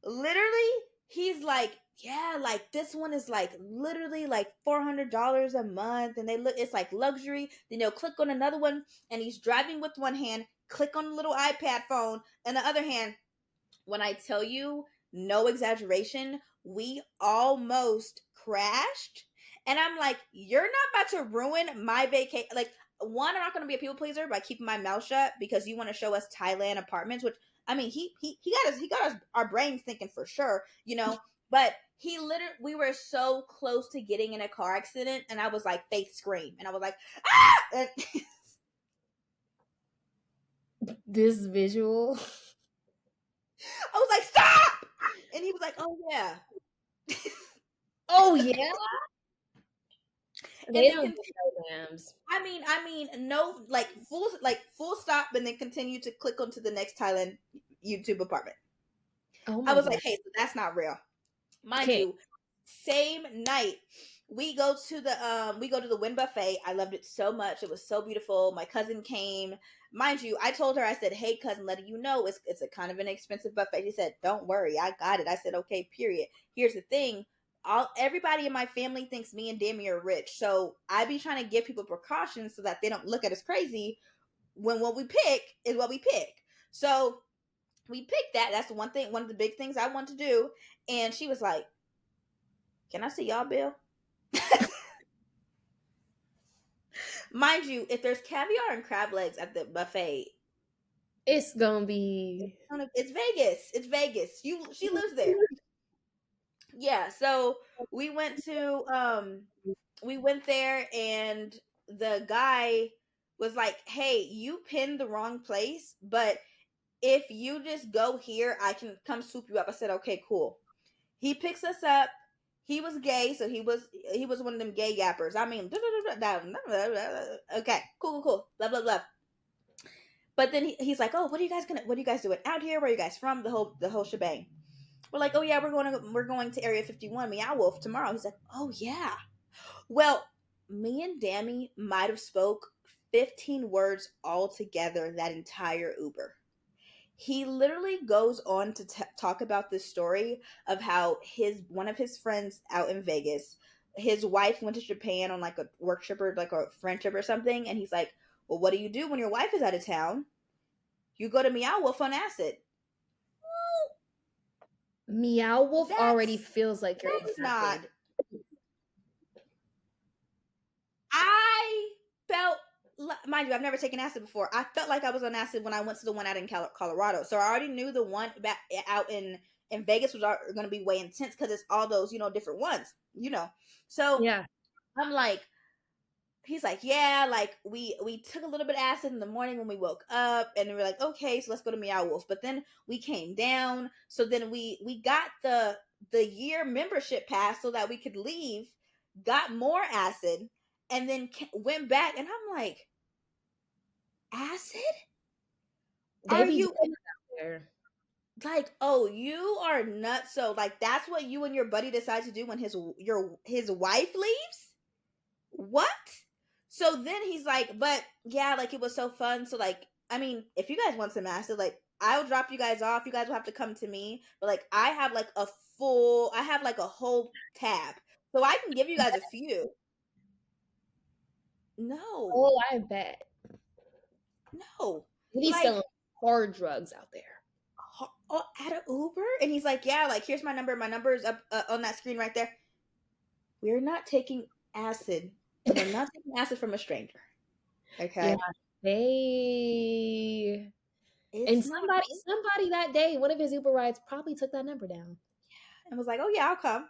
Literally, he's like, yeah, like this one is like literally like $400 a month, and it's like luxury. Then they'll click on another one, and he's driving with one hand, click on a little iPad phone, and the other hand. When I tell you, no exaggeration, we almost crashed. And I'm like, you're not about to ruin my vacation. Like, one, I'm not going to be a people pleaser by keeping my mouth shut because you want to show us Thailand apartments, which I mean, he got us our brains thinking for sure. But we were so close to getting in a car accident, and I was like, faith scream, and I was like, ah! And This visual. I was like, stop! And he was like, oh yeah. Oh yeah, And they then don't get no dams. no, like full stop, and then continue to click onto the next Thailand YouTube apartment. Oh I my was god, like, hey, so that's not real, mind okay. you. Same night, we go to the Wynn buffet. I loved it so much. It was so beautiful. My cousin came, mind you. I told her, I said, hey cousin, letting you know it's a kind of an expensive buffet. She said, don't worry, I got it. I said, okay, period. Here's the thing, everybody in my family thinks me and Dammy are rich, so I be trying to give people precautions so that they don't look at us crazy when what we pick is what we pick. So we picked that. That's one of the big things I want to do. And she was like, can I see y'all bill? Mind you, if there's caviar and crab legs at the buffet, It's gonna be. it's Vegas. It's Vegas. She lives there. Yeah. So we went to we went there, and the guy was like, hey, you pinned the wrong place, but if you just go here, I can come swoop you up. I said, okay, cool. He picks us up. He was gay, so he was one of them gay yappers. I mean, okay, cool, blah blah blah. But then he's like, oh, what are you guys doing out here? Where are you guys from? The whole shebang. We're like, oh yeah, we're going to Area 51, Meow Wolf tomorrow. He's like, oh yeah. Well, me and Dammy might have spoke 15 words all together that entire Uber. He literally goes on to talk about this story of how his one of his friends out in Vegas, his wife went to Japan on like a work trip or like a friend trip or something, and he's like, well, what do you do when your wife is out of town? You go to Meow Wolf on acid. Meow Wolf already That's feels like you're on that's not. acid. I felt, mind you, I've never taken acid before. I felt like I was on acid when I went to the one out in Colorado. So I already knew the one back out in Vegas was going to be way intense because it's all those different ones. So Yeah. I'm like, he's like, yeah, like we took a little bit of acid in the morning when we woke up, and we were like, okay, so let's go to Meow Wolf. But then we came down, so then we got the year membership pass so that we could leave, got more acid, and then went back, and I'm like, acid? They Are be you doing it out there. like, oh, you are nuts? So like that's what you and your buddy decide to do when his wife leaves? What? So then he's like, but yeah, like it was so fun. So like, I mean, if you guys want some acid, like I'll drop you guys off. You guys will have to come to me. But like I have like a whole tab. So I can give you guys a few. No. Oh, I bet. No. They be selling Like hard drugs out there. at a Uber? And he's like, yeah, like here's my number. My number is up on that screen right there. We're not taking acid. We're not taking acid from a stranger. Yeah, Okay. they And It's not somebody that day, one of his Uber rides probably took that number down. and was like, oh yeah, I'll come.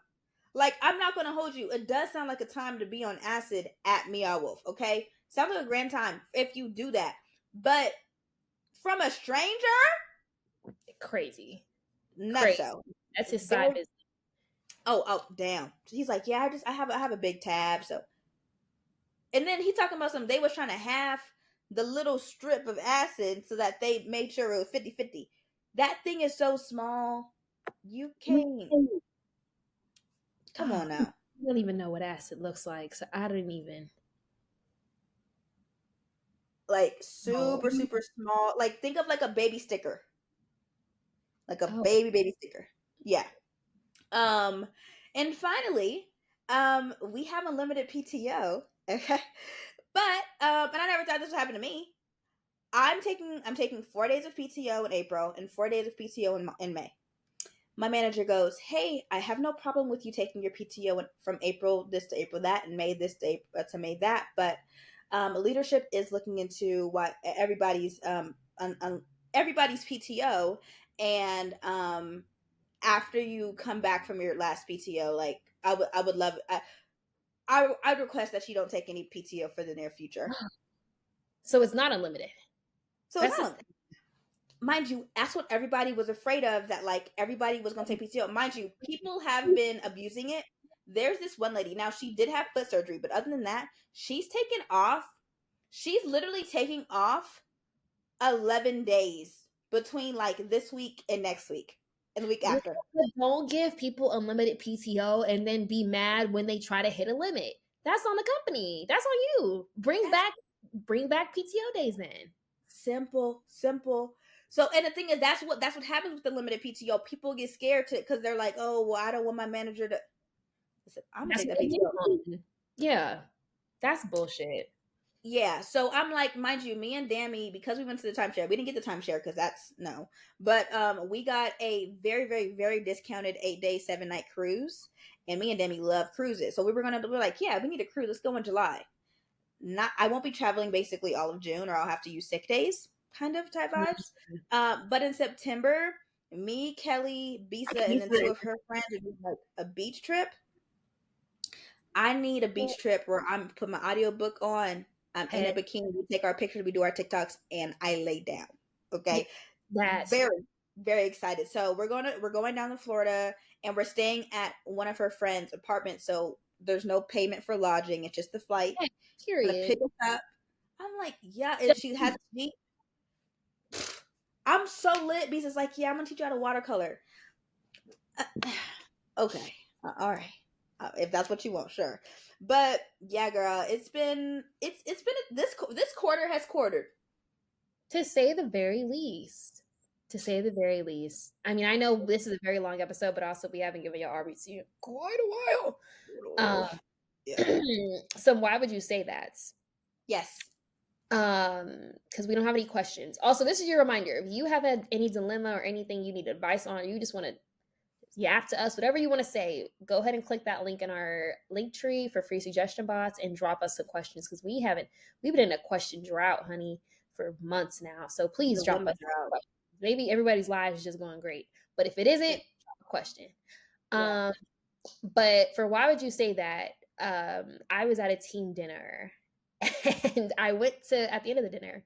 Like, I'm not gonna hold you. It does sound like a time to be on acid at Meow Wolf, okay? Sounds like a grand time if you do that. But from a stranger, Crazy. not Crazy. so. That's his side Very business. oh damn. He's like, yeah, I have a big tab, so and then he talking about some they was trying to half the little strip of acid so that they made sure it was 50-50. That thing is so small. You can't come Oh, on I now. don't even know what acid looks like, so I don't even. Like Oh, super, super small. Like think of like a baby sticker. Like a oh, baby sticker. Yeah. Um, and finally, we have unlimited PTO. Okay. But and I never thought this would happen to me. I'm taking 4 days of PTO in April and 4 days of PTO in May. My manager goes, "Hey, I have no problem with you taking your PTO from April this to April that, and May this to May that, but leadership is looking into what everybody's PTO, and after you come back from your last PTO, like I would love I'd request that you don't take any PTO for the near future." so it's not unlimited. So it's That's not, mind you, that's what everybody was afraid of, that like everybody was going to take PTO. Mind you, people have been abusing it. There's this one lady. Now, she did have foot surgery, but other than that, she's taken off. She's literally taking off 11 days between like this week and next week and the week yeah, after. but don't give people unlimited PTO and then be mad when they try to hit a limit. That's on the company. That's on you. That's Bring back PTO days then. simple, simple. So, and the thing is, that's what happens with the limited PTO. People get scared to because they're like, oh, well, I don't want my manager to. Listen, I'm gonna That's take what that they hit PTO. on. Yeah, that's bullshit. Yeah, so I'm like, mind you, me and Dammy, because we went to the timeshare, we didn't get the timeshare because that's no, but we got a very, very, very discounted 8 day, 7 night cruise, and me and Dammy love cruises, so we're like, yeah, we need a cruise. Let's go in July. Not, I won't be traveling basically all of June, or I'll have to use sick days, kind of type vibes. But in September, me, Kelly, Bisa, and then two of her friends are doing like a beach trip. I need a beach trip where I'm put my audiobook on. I'm in a Head, bikini. We take our pictures, we do our TikToks, and I lay down. yeah, Okay, that. very very excited. So we're going down to Florida, and we're staying at one of her friends' apartments. So there's no payment for lodging. It's just the flight. Yeah, Gonna period. pick us up. I'm like, yeah, and she has me. I'm so lit. Because it's like, yeah, I'm gonna teach you how to watercolor. Okay, all right. If that's what you want, sure. But yeah, girl, it's been this quarter has quartered. To say the very least. To say the very least. I mean, I know this is a very long episode, but also we haven't given y'all RBC in quite a while. Yeah. So why would you say that? Yes. Because we don't have any questions. Also, this is your reminder. If you have had any dilemma or anything you need advice on, or you just want to yap to us, whatever you want to say, go ahead and click that link in our link tree for free suggestion bots and drop us some questions because we've been in a question drought, honey, for months now. So please drop Dilemma us drought. questions. Maybe everybody's lives is just going great, but if it isn't, Yeah. drop a question. Yeah. Um, but for why would you say that? I was at a team dinner and I went to at the end of the dinner.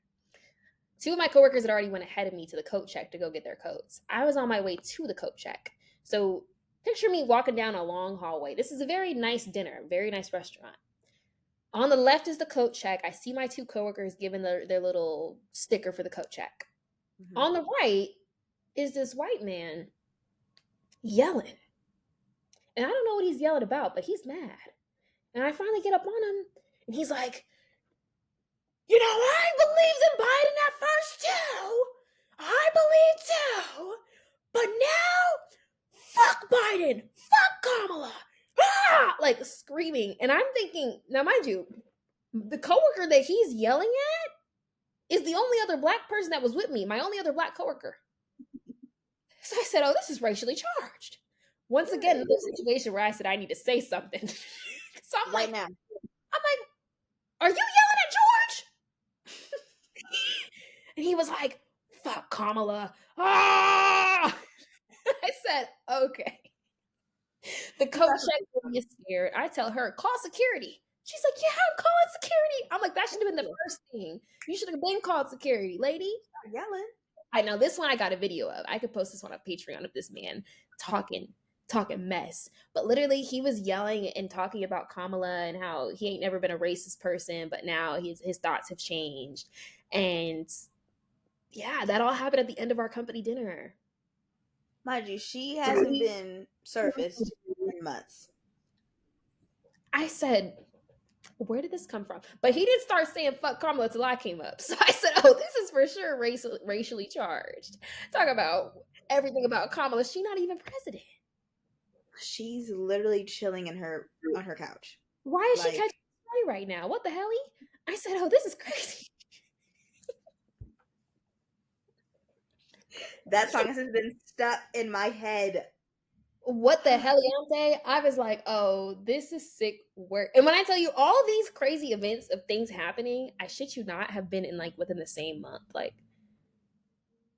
Two of my coworkers had already went ahead of me to the coat check to go get their coats. I was on my way to the coat check. So picture me walking down a long hallway. This is a very nice dinner, very nice restaurant. On the left is the coat check. I see my two coworkers giving their little sticker for the coat check. Mhm. On the right is this white man yelling. And I don't know what he's yelling about, but he's mad. And I finally get up on him, and he's like, I believed in Biden at first too. I believe too. But now, fuck Biden. Fuck Kamala. Ah! Like screaming. And I'm thinking, now mind you, the coworker that he's yelling at is the only other black person that was with me, my only other black coworker. So I said, oh, this is racially charged. Once again, Very. another situation where I said I need to say something. So Right now. I'm like, are you yelling at George? And he was like, fuck Kamala. Ah! I said, okay. The You coach got some check me is scared. I tell her, call security. She's like, yeah, I'm calling security. I'm like, that should have been the people first thing. You should have been called security, lady. yelling. I know this one I got a video of. I could post this one on Patreon of this man talking mess. But literally he was yelling and talking about Kamala and how he ain't never been a racist person, but now his thoughts have changed. And yeah, that all happened at the end of our company dinner. Mind you, she hasn't been surfaced in months. I said, where did this come from? But he didn't start saying fuck Kamala till I came up. So I said, oh, this is for sure racially charged. Talk about everything about Kamala. She not even president. She's literally chilling in her on her couch. Why is she catching Like play right now? What the hell? I said, oh, this is crazy. that song has been stuck in my head. What the hell, Yante? I was like, oh, this is sick work. And when I tell you all these crazy events of things happening, I shit you not, have been in like within the same month. Like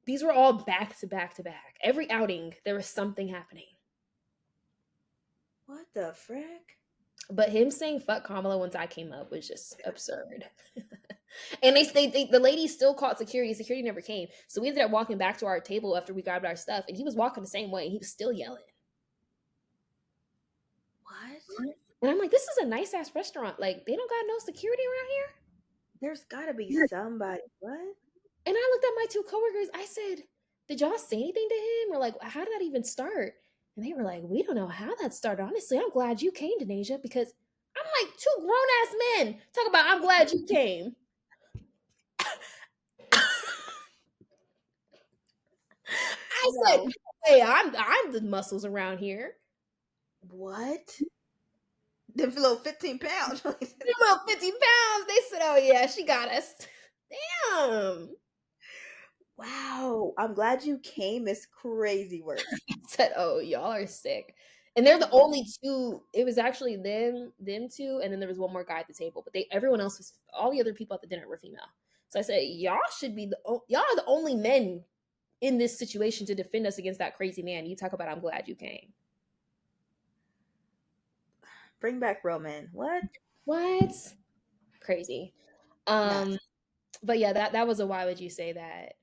these were all back to back to back. Every outing, there was something happening. What the frick? But him saying fuck Kamala once I came up was just absurd. And the lady still called security. Security never came. So we ended up walking back to our table after we grabbed our stuff, and he was walking the same way. He was still yelling. What? And I'm like, this is a nice ass restaurant. Like, they don't got no security around here. There's gotta be somebody. What? And I looked at my two coworkers. I said, did y'all say anything to him? Or like, how did that even start? And they were like, we don't know how that started. Honestly, I'm glad you came, Denasia, because I'm like, two grown ass men talk about I'm glad you came. I said, No. hey, I'm the muscles around here. What? Them little 15 pounds. You about 50 pounds. They said, oh yeah, she got us. Damn. Wow. I'm glad you came. It's crazy work. I said, oh, y'all are sick. And they're the only two. It was actually them two, and then there was one more guy at the table. But everyone else was, all the other people at the dinner were female. So I said, y'all should be y'all are the only men in this situation to defend us against that crazy man. You talk about, I'm glad you came. Bring back Roman. What? What? Crazy. Nuts. But yeah, that was a why would you say that?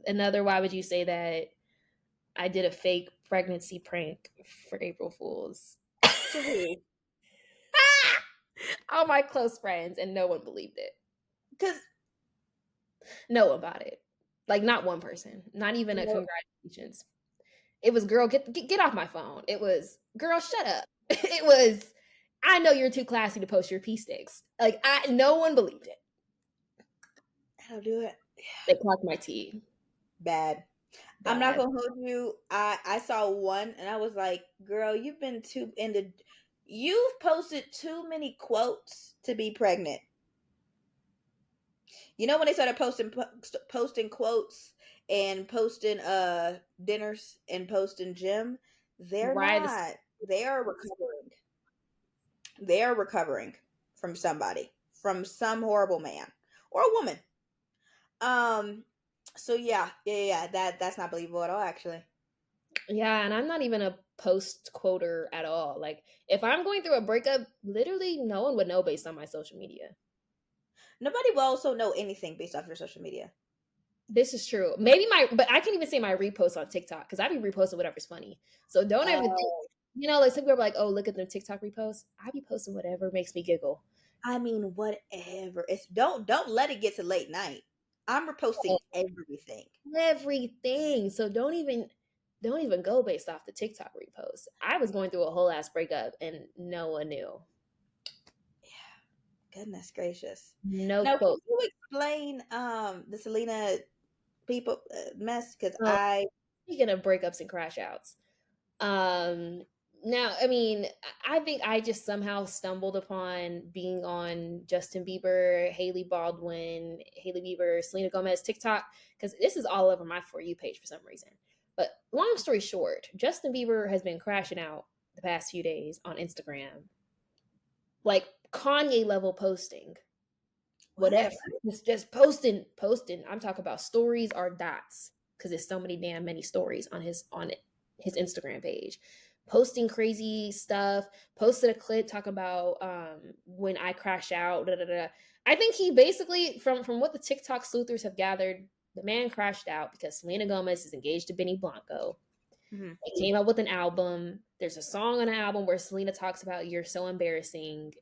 Another why would you say that I did a fake pregnancy prank for April Fools. To who? All my close friends, and no one believed it. Because No one bought it. Like not one person. Not even a no, congratulations. It was girl, get off my phone. It was girl, shut up. It was I know you're too classy to post your pee sticks. Like no one believed it. I'll do it. They clocked my tea. Bad. I'm not Bad. gonna hold you. I saw one and I was like, girl, you've posted too many quotes to be pregnant. You know when they started posting quotes and posting dinners and posting gym, they're Right. not. They are recovering. They are recovering from somebody, from some horrible man or a woman. So yeah. That's not believable at all, actually. Yeah, and I'm not even a post quoter at all. Like if I'm going through a breakup, literally no one would know based on my social media. Nobody will also know anything based off your social media. This is true. Maybe but I can't even say my repost on TikTok because I be reposting whatever's funny. So don't ever think, Uh, like some people are like, oh, look at their TikTok reposts. I be posting whatever makes me giggle. I mean, whatever. It's don't let it get to late night. I'm reposting everything. Everything. So don't even go based off the TikTok repost. I was going through a whole ass breakup and no one knew. Goodness gracious. No Now, can quote. you explain the Selena people mess? Because Um, Speaking of breakups and crash outs, Um, now, I mean, I think I just somehow stumbled upon being on Justin Bieber, Haley Bieber, Selena Gomez TikTok because this is all over my For You page for some reason. But long story short, Justin Bieber has been crashing out the past few days on Instagram, like Kanye level posting. What? whatever. Just posting. I'm talking about stories are dots because there's so many damn many stories on his Instagram page. Posting crazy stuff. Posted a clip talking about when I crash out. Da, da, da. I think he basically from what the TikTok sleuthers have gathered, the man crashed out because Selena Gomez is engaged to Benny Blanco. Mhm. They came out with an album. There's a song on an album where Selena talks about "You're so embarrassing."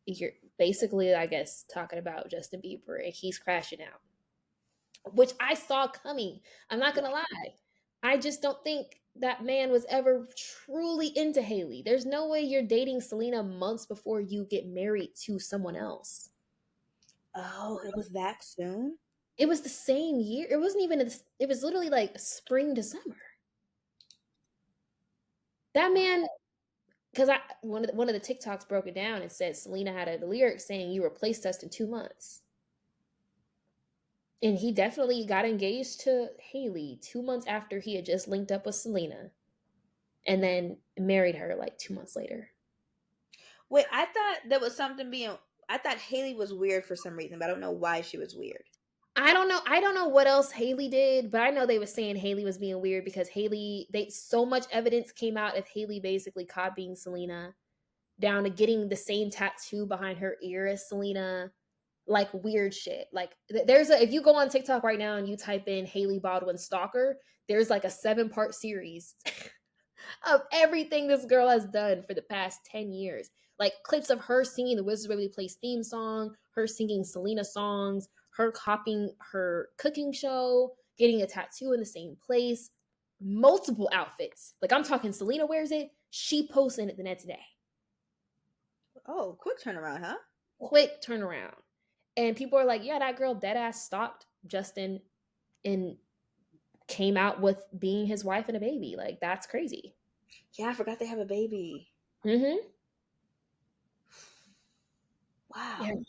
You're basically, I guess, talking about Justin Bieber, and he's crashing out, which I saw coming. I'm not gonna lie. I just don't think that man was ever truly into Haley. There's no way you're dating Selena months before you get married to someone else. Oh, it was that soon? It was the same year. It wasn't even. It was literally like spring to summer. That Wow. man, because I one of the TikToks broke it down and said Selena had a lyric saying you replaced us in 2 months. And he definitely got engaged to Haley 2 months after he had just linked up with Selena and then married her like 2 months later. Wait, I thought there was something being. I thought Haley was weird for some reason, but I don't know why she was weird. I don't know. I don't know what else Haley did, but I know they were saying Haley was being weird because so much evidence came out of Haley basically copying Selena down to getting the same tattoo behind her ear as Selena, like weird shit. Like if you go on TikTok right now and you type in Haley Baldwin stalker, there's like a 7-part series of everything this girl has done for the past 10 years. Like clips of her singing the Wizards of Waverly Place theme song, her singing Selena songs, her copying her cooking show, getting a tattoo in the same place, multiple outfits. Like I'm talking Selena wears it, she posts in it the next day. Oh, quick turnaround, huh? Quick turnaround. And people are like, yeah, that girl dead ass stalked Justin and came out with being his wife and a baby. Like that's crazy. Yeah, I forgot they have a baby. Mm-hmm. Yeah. Wow.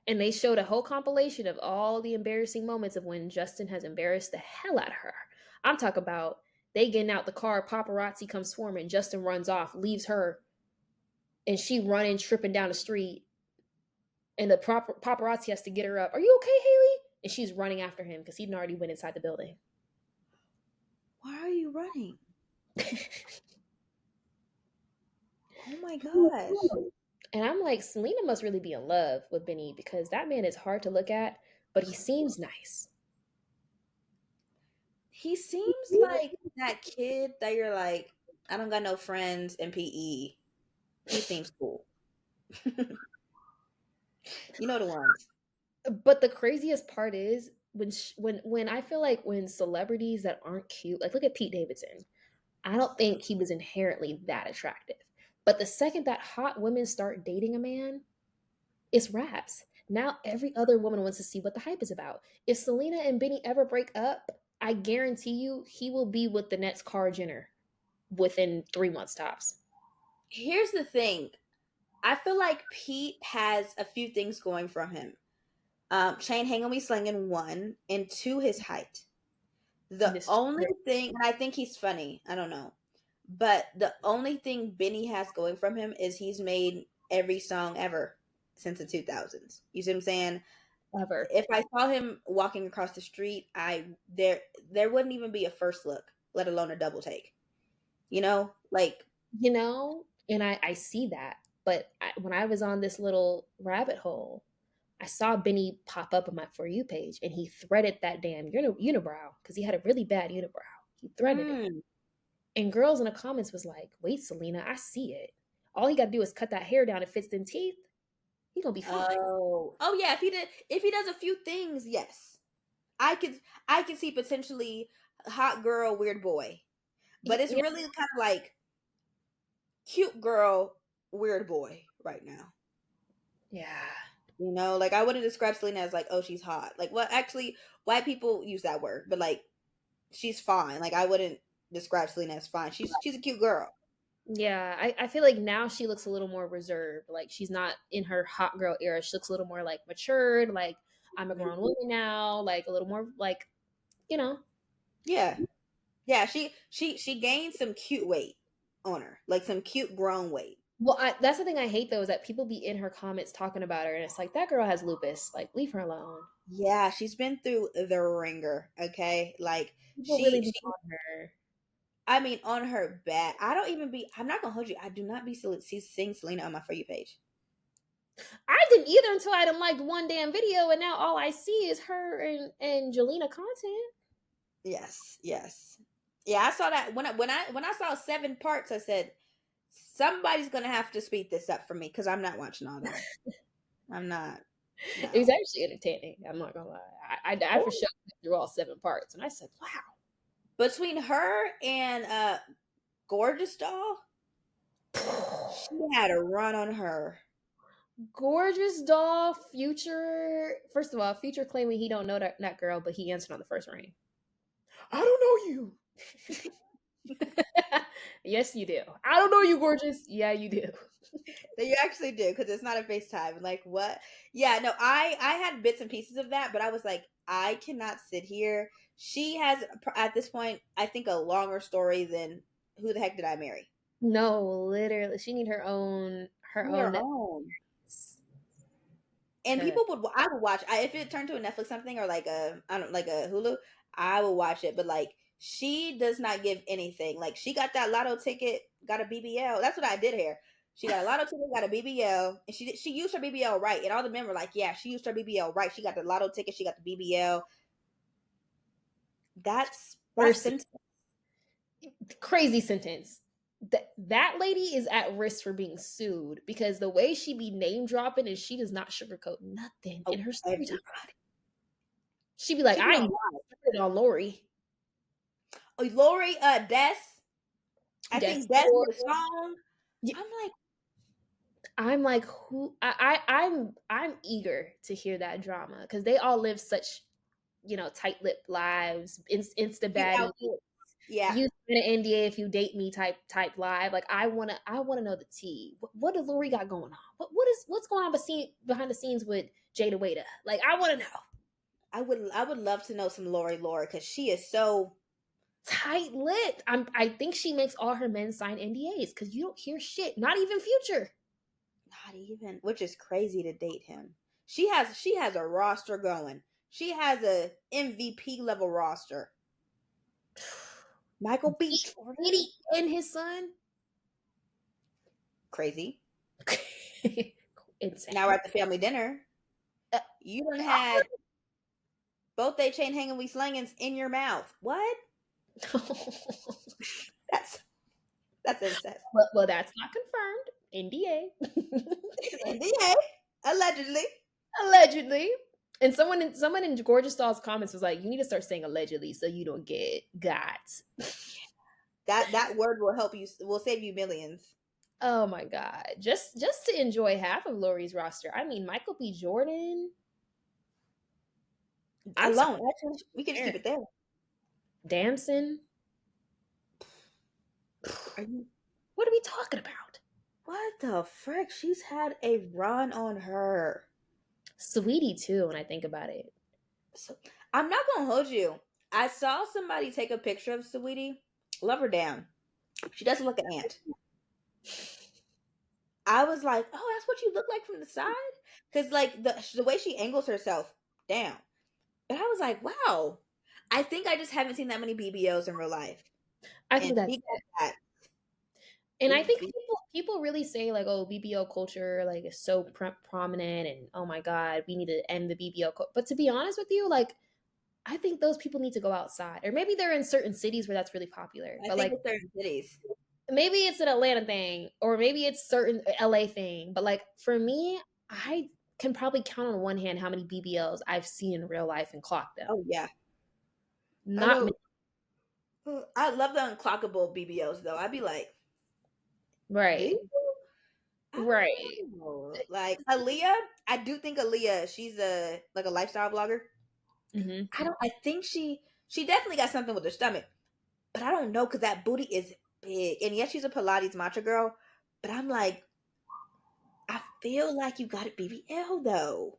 And they showed a whole compilation of all the embarrassing moments of when Justin has embarrassed the hell out of her. I'm talking about they getting out the car, paparazzi comes swarming, Justin runs off, leaves her, and she running, tripping down the street, and the paparazzi has to get her up. Are you okay, Haley? And she's running after him because he'd already went inside the building. Why are you running? Oh my gosh. And I'm like, Selena must really be in love with Benny because that man is hard to look at, but he seems nice. He seems like that kid that you're like, I don't got no friends in PE. He seems cool. You know the ones. But the craziest part is when I feel like when celebrities that aren't cute, like look at Pete Davidson. I don't think he was inherently that attractive. But the second that hot women start dating a man, it's raps. Now every other woman wants to see what the hype is about. If Selena and Benny ever break up, I guarantee you he will be with the next Cara Jenner within 3 months tops. Here's the thing. I feel like Pete has a few things going from him. Chain hanging me slinging one, and two, his height. The This only thing, and I think he's funny. I don't know, but the only thing Benny has going from him is he's made every song ever since the 2000s. You see what I'm saying? ever. If I saw him walking across the street, there wouldn't even be a first look, let alone a double take. You know, like And I see that. But when I was on this little rabbit hole, I saw Benny pop up on my For You page and he threaded that damn unibrow because he had a really bad unibrow. He threaded it. mm, And girls in the comments was like, wait, Selena, I see it. All he got to do is cut that hair down. It fits them teeth. He going to be fine. oh yeah. If he does a few things, yes, I could see potentially hot girl, weird boy, but it's Yeah. really kind of like cute girl, weird boy right now. Yeah. You know, like I wouldn't describe Selena as like, oh, she's hot. Like, well, actually, white people use that word, but like, she's fine. Like, I wouldn't describe Selena as fine. She's a cute girl. Yeah. I feel like now she looks a little more reserved. Like she's not in her hot girl era. She looks a little more like matured. Like I'm a grown woman now. Like a little more like, you know, Yeah, yeah. She gained some cute weight on her, like some cute grown weight. Well, that's the thing I hate though is that people be in her comments talking about her, and it's like that girl has lupus. Like, leave her alone. Yeah, she's been through the ringer. Okay, like People really she be on her. I mean, on her back. I don't even be. I'm not gonna hold you. I do not be seeing Selena on my For You page. I didn't either until I done liked one damn video, and now all I see is her and Jelena content. Yes, yes, yeah. I saw that when I saw 7 parts. I said somebody's gonna have to speed this up for me because I'm not watching all that. I'm not. It was No. actually entertaining. I'm not gonna lie. I for sure went through all 7 parts, and I said, "Wow, Between her and Gorgeous Doll, she had a run on her. gorgeous doll." Future. First of all, Future claiming he don't know that girl, but he answered on the first ring. I don't know you. Yes, you do. I don't know you, gorgeous. Yeah, you do. That you actually do because it's not a FaceTime. Like what? Yeah, no, I had bits and pieces of that, but I was like, I cannot sit here. She has at this point, I think, a longer story than Who the Heck Did I Marry? No, literally, she need her own She need her own. Netflix. And Cause I would watch if it turned to a Netflix something or like a I don't like a Hulu, I would watch it. But like she does not give anything. Like she got that lotto ticket, got a BBL. That's what I did here. She got a lotto ticket, got a BBL, and she used her BBL right. And all the men were like, "Yeah, she used her BBL right. She got the lotto ticket, she got the BBL." That's first sense. crazy sentence. That lady is at risk for being sued because the way she be name dropping is she does not sugarcoat nothing in Oh, her story time. everybody. She be like, She be I on ain't live. started on Lori. Oh, Lori, Des. I That's think Des or did a song. yeah, I'm like, I'm like who I'm eager to hear that drama because they all live such tight-lipped lives, insta cute baddie. outfit. Yeah, You sign an NDA if you date me type live. Like I wanna know the tea. What does Lori got going on? What's going on behind the scenes with Jada Waiter? Like I want to know. I would love to know some Lori because she is so Tight lipped. I think she makes all her men sign NDAs because you don't hear shit. Not even Future. not even, which is crazy to date him. She has a roster going. She has a MVP level roster. Michael B. Jordan, Diddy and his son. crazy. Now we're Insane. at the family dinner. Uh, You done had both they chain hanging we slangins in your mouth. What? That's that's incest. well, that's not confirmed. NDA. NDA, allegedly. Allegedly. And someone in Gorgeous Doll's comments was like, "You need to start saying allegedly so you don't get got." That word will help you. Will save you millions Oh my god! Just to enjoy half of Lori's roster. I mean, Michael B. Jordan. I'm alone. surprised. Actually, we can just There. keep it there. Damson. Are you? What are we talking about? What the frick? She's had a run on her. Sweetie too. When I think about it, So I'm not gonna hold you. I saw somebody take a picture of Sweetie. Love her down. She doesn't look an ant. I was like, oh, that's what you look like from the side, because like the way she angles herself down. But I was like, wow. I think I just haven't seen that many BBOs in real life. I And think that's she got that and I big think B. people really say like, oh, BBO culture like is so prominent, and oh my god, we need to end the BBO. But to be honest with you, like I think those people need to go outside, or maybe they're in certain cities where that's really popular. I But think like it's certain cities. maybe it's an Atlanta thing, or maybe it's certain LA thing. But like for me, I can probably count on one hand how many BBLs I've seen in real life and clocked them. Oh yeah. I Not many, know. I love the unclockable BBOs though. I'd be like, do right, you? I right. don't know. Like Aaliyah, I do think Aaliyah, she's a like a lifestyle blogger. Hmm. I think she definitely got something with her stomach, but I don't know because that booty is big. And yes, she's a Pilates matcha girl, but I'm like, I feel like you got a BBL though.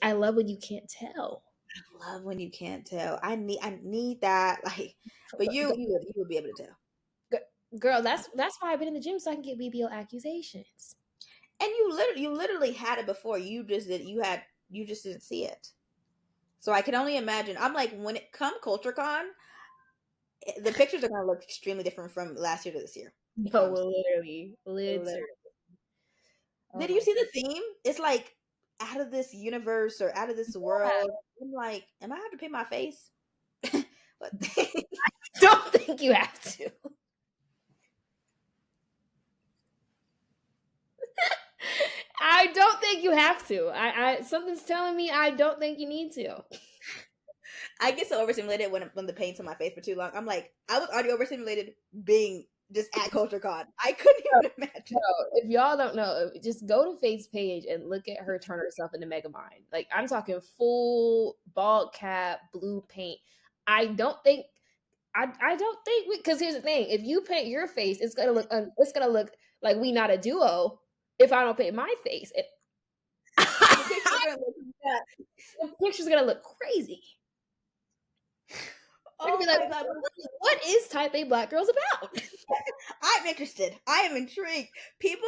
I love when you can't tell. I love when you can't tell. I need that. Like, but you would be able to tell. Girl, that's why I've been in the gym so I can get BBL accusations. And you literally had it before. You just didn't see it. So I can only imagine. I'm like, when it come CultureCon, the pictures are gonna look extremely different from last year to this year. No, Promise. literally, Literally. literally. Oh Did you my see the theme? It's like out of this universe or out of this god. world. I'm like, am I have to paint my face? But Don't think you have to. I don't think you have to. I something's telling me I don't think you need to. I get so overstimulated when the paint's on my face for too long. I'm like, I was already overstimulated being just at CultureCon. I couldn't even No, imagine. if y'all don't know, just go to Faith's page and look at her turn herself into Megamind. Like I'm talking full bald cap, blue paint. I don't think I don't think because here's the thing: if you paint your face, it's gonna look like we not a duo. If I don't paint my face, The pictures are gonna look like that. the picture's gonna look crazy. They're gonna Oh be like, my god. what is Type A Black Girls about? I'm interested. I am intrigued. People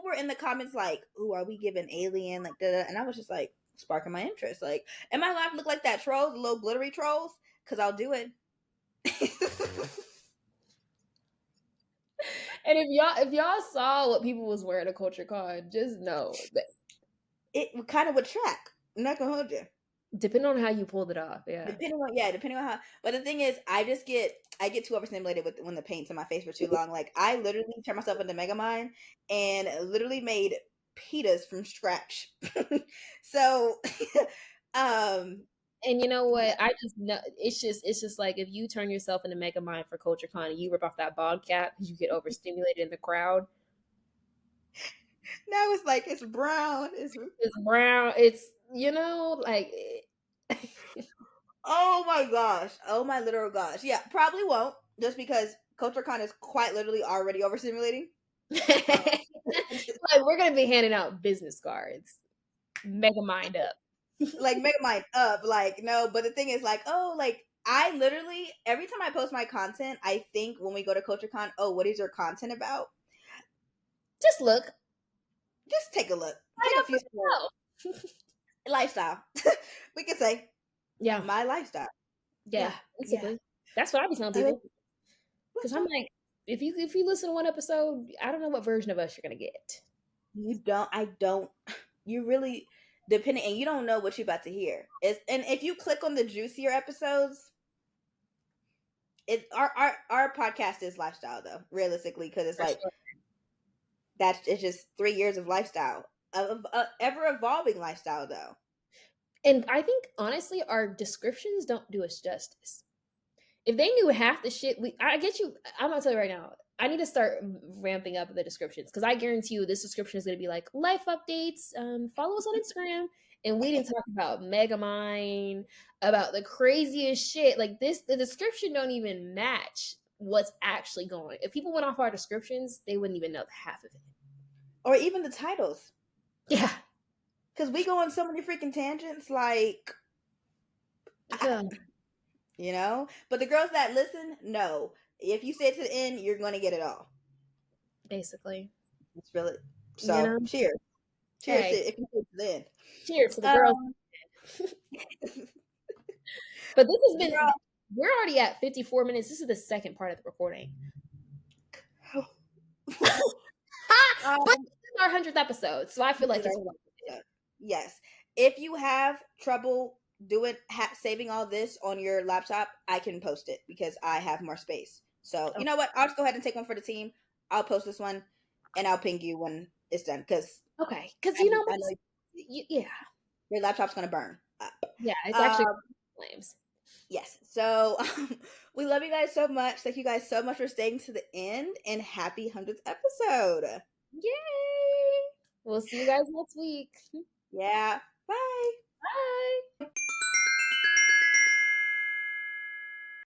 were in the comments like, "Ooh, are we giving alien like that?" And I was just like, sparking my interest. Like, am I allowed to look like that troll, the little glittery trolls? Because I'll do it. And if y'all saw what people was wearing at Culture Con, just know that It kind of would track. I'm not gonna hold you. depending on how you pulled it off, yeah. Depending on how. But the thing is, I get too overstimulated with when the paint's on my face for too long. Like I literally turned myself into Megamind and literally made pitas from scratch. So, um, And you know yeah. what? I just know it's just like if you turn yourself into Megamind for Culture Con and you rip off that bald cap because you get overstimulated in the crowd. Now it's like it's brown. It's It's brown. It's like oh my gosh. Oh my literal gosh. Yeah, probably won't. Just because CultureCon is quite literally already overstimulating. Um, like we're gonna be handing out business cards. Megamind up. like Megamind up. Like, no, but the thing is like, oh, like I literally every time I post my content, I think when we go to CultureCon, oh, what is your content about? Just look. Just take a look. Find Take a out for few scrolls. yourself. Lifestyle. We could say Yeah, my lifestyle. yeah, Yeah, yeah. basically. That's what I be telling Okay. people. Because I'm like, if you listen to one episode, I don't know what version of us you're gonna get. You don't. I don't. You really depending, and you don't know what you're about to hear. It's and if you click on the juicier episodes, it our podcast is lifestyle though, realistically, because it's For like sure. that's it's just 3 years of lifestyle, of ever evolving lifestyle though. And I think honestly, our descriptions don't do us justice. If they knew half the shit I get you. I'm gonna tell you right now. I need to start ramping up the descriptions because I guarantee you this description is gonna be like life updates. Follow us on Instagram, and we didn't talk about Megamind, about the craziest shit. Like this, the description don't even match what's actually going. If people went off our descriptions, they wouldn't even know half of it. Or even the titles, Yeah, because we go on so many freaking tangents, like yeah, you know. But the girls that listen, no. If you stay to the end, you're going to get it all. basically. It's really You so. know. Cheers, cheers to Hey, if you stay to the end. cheers to the girls. Um, But this has been. girl, We're already at 54 minutes. This is the second part of the recording. But um, this is our 100th episode, so I feel this like is our it's worth it. episode. Yes. If you have trouble doing saving all this on your laptop, I can post it because I have more space. So you Oh, know what? I'll just go ahead and take one for the team. I'll post this one, and I'll ping you when it's done because okay, because I know yeah, your laptop's gonna burn up. yeah, it's actually Um, flames. yes. So we love you guys so much. Thank you guys so much for staying to the end, and happy 100th episode. Yay! We'll see you guys next week. Yeah. Bye.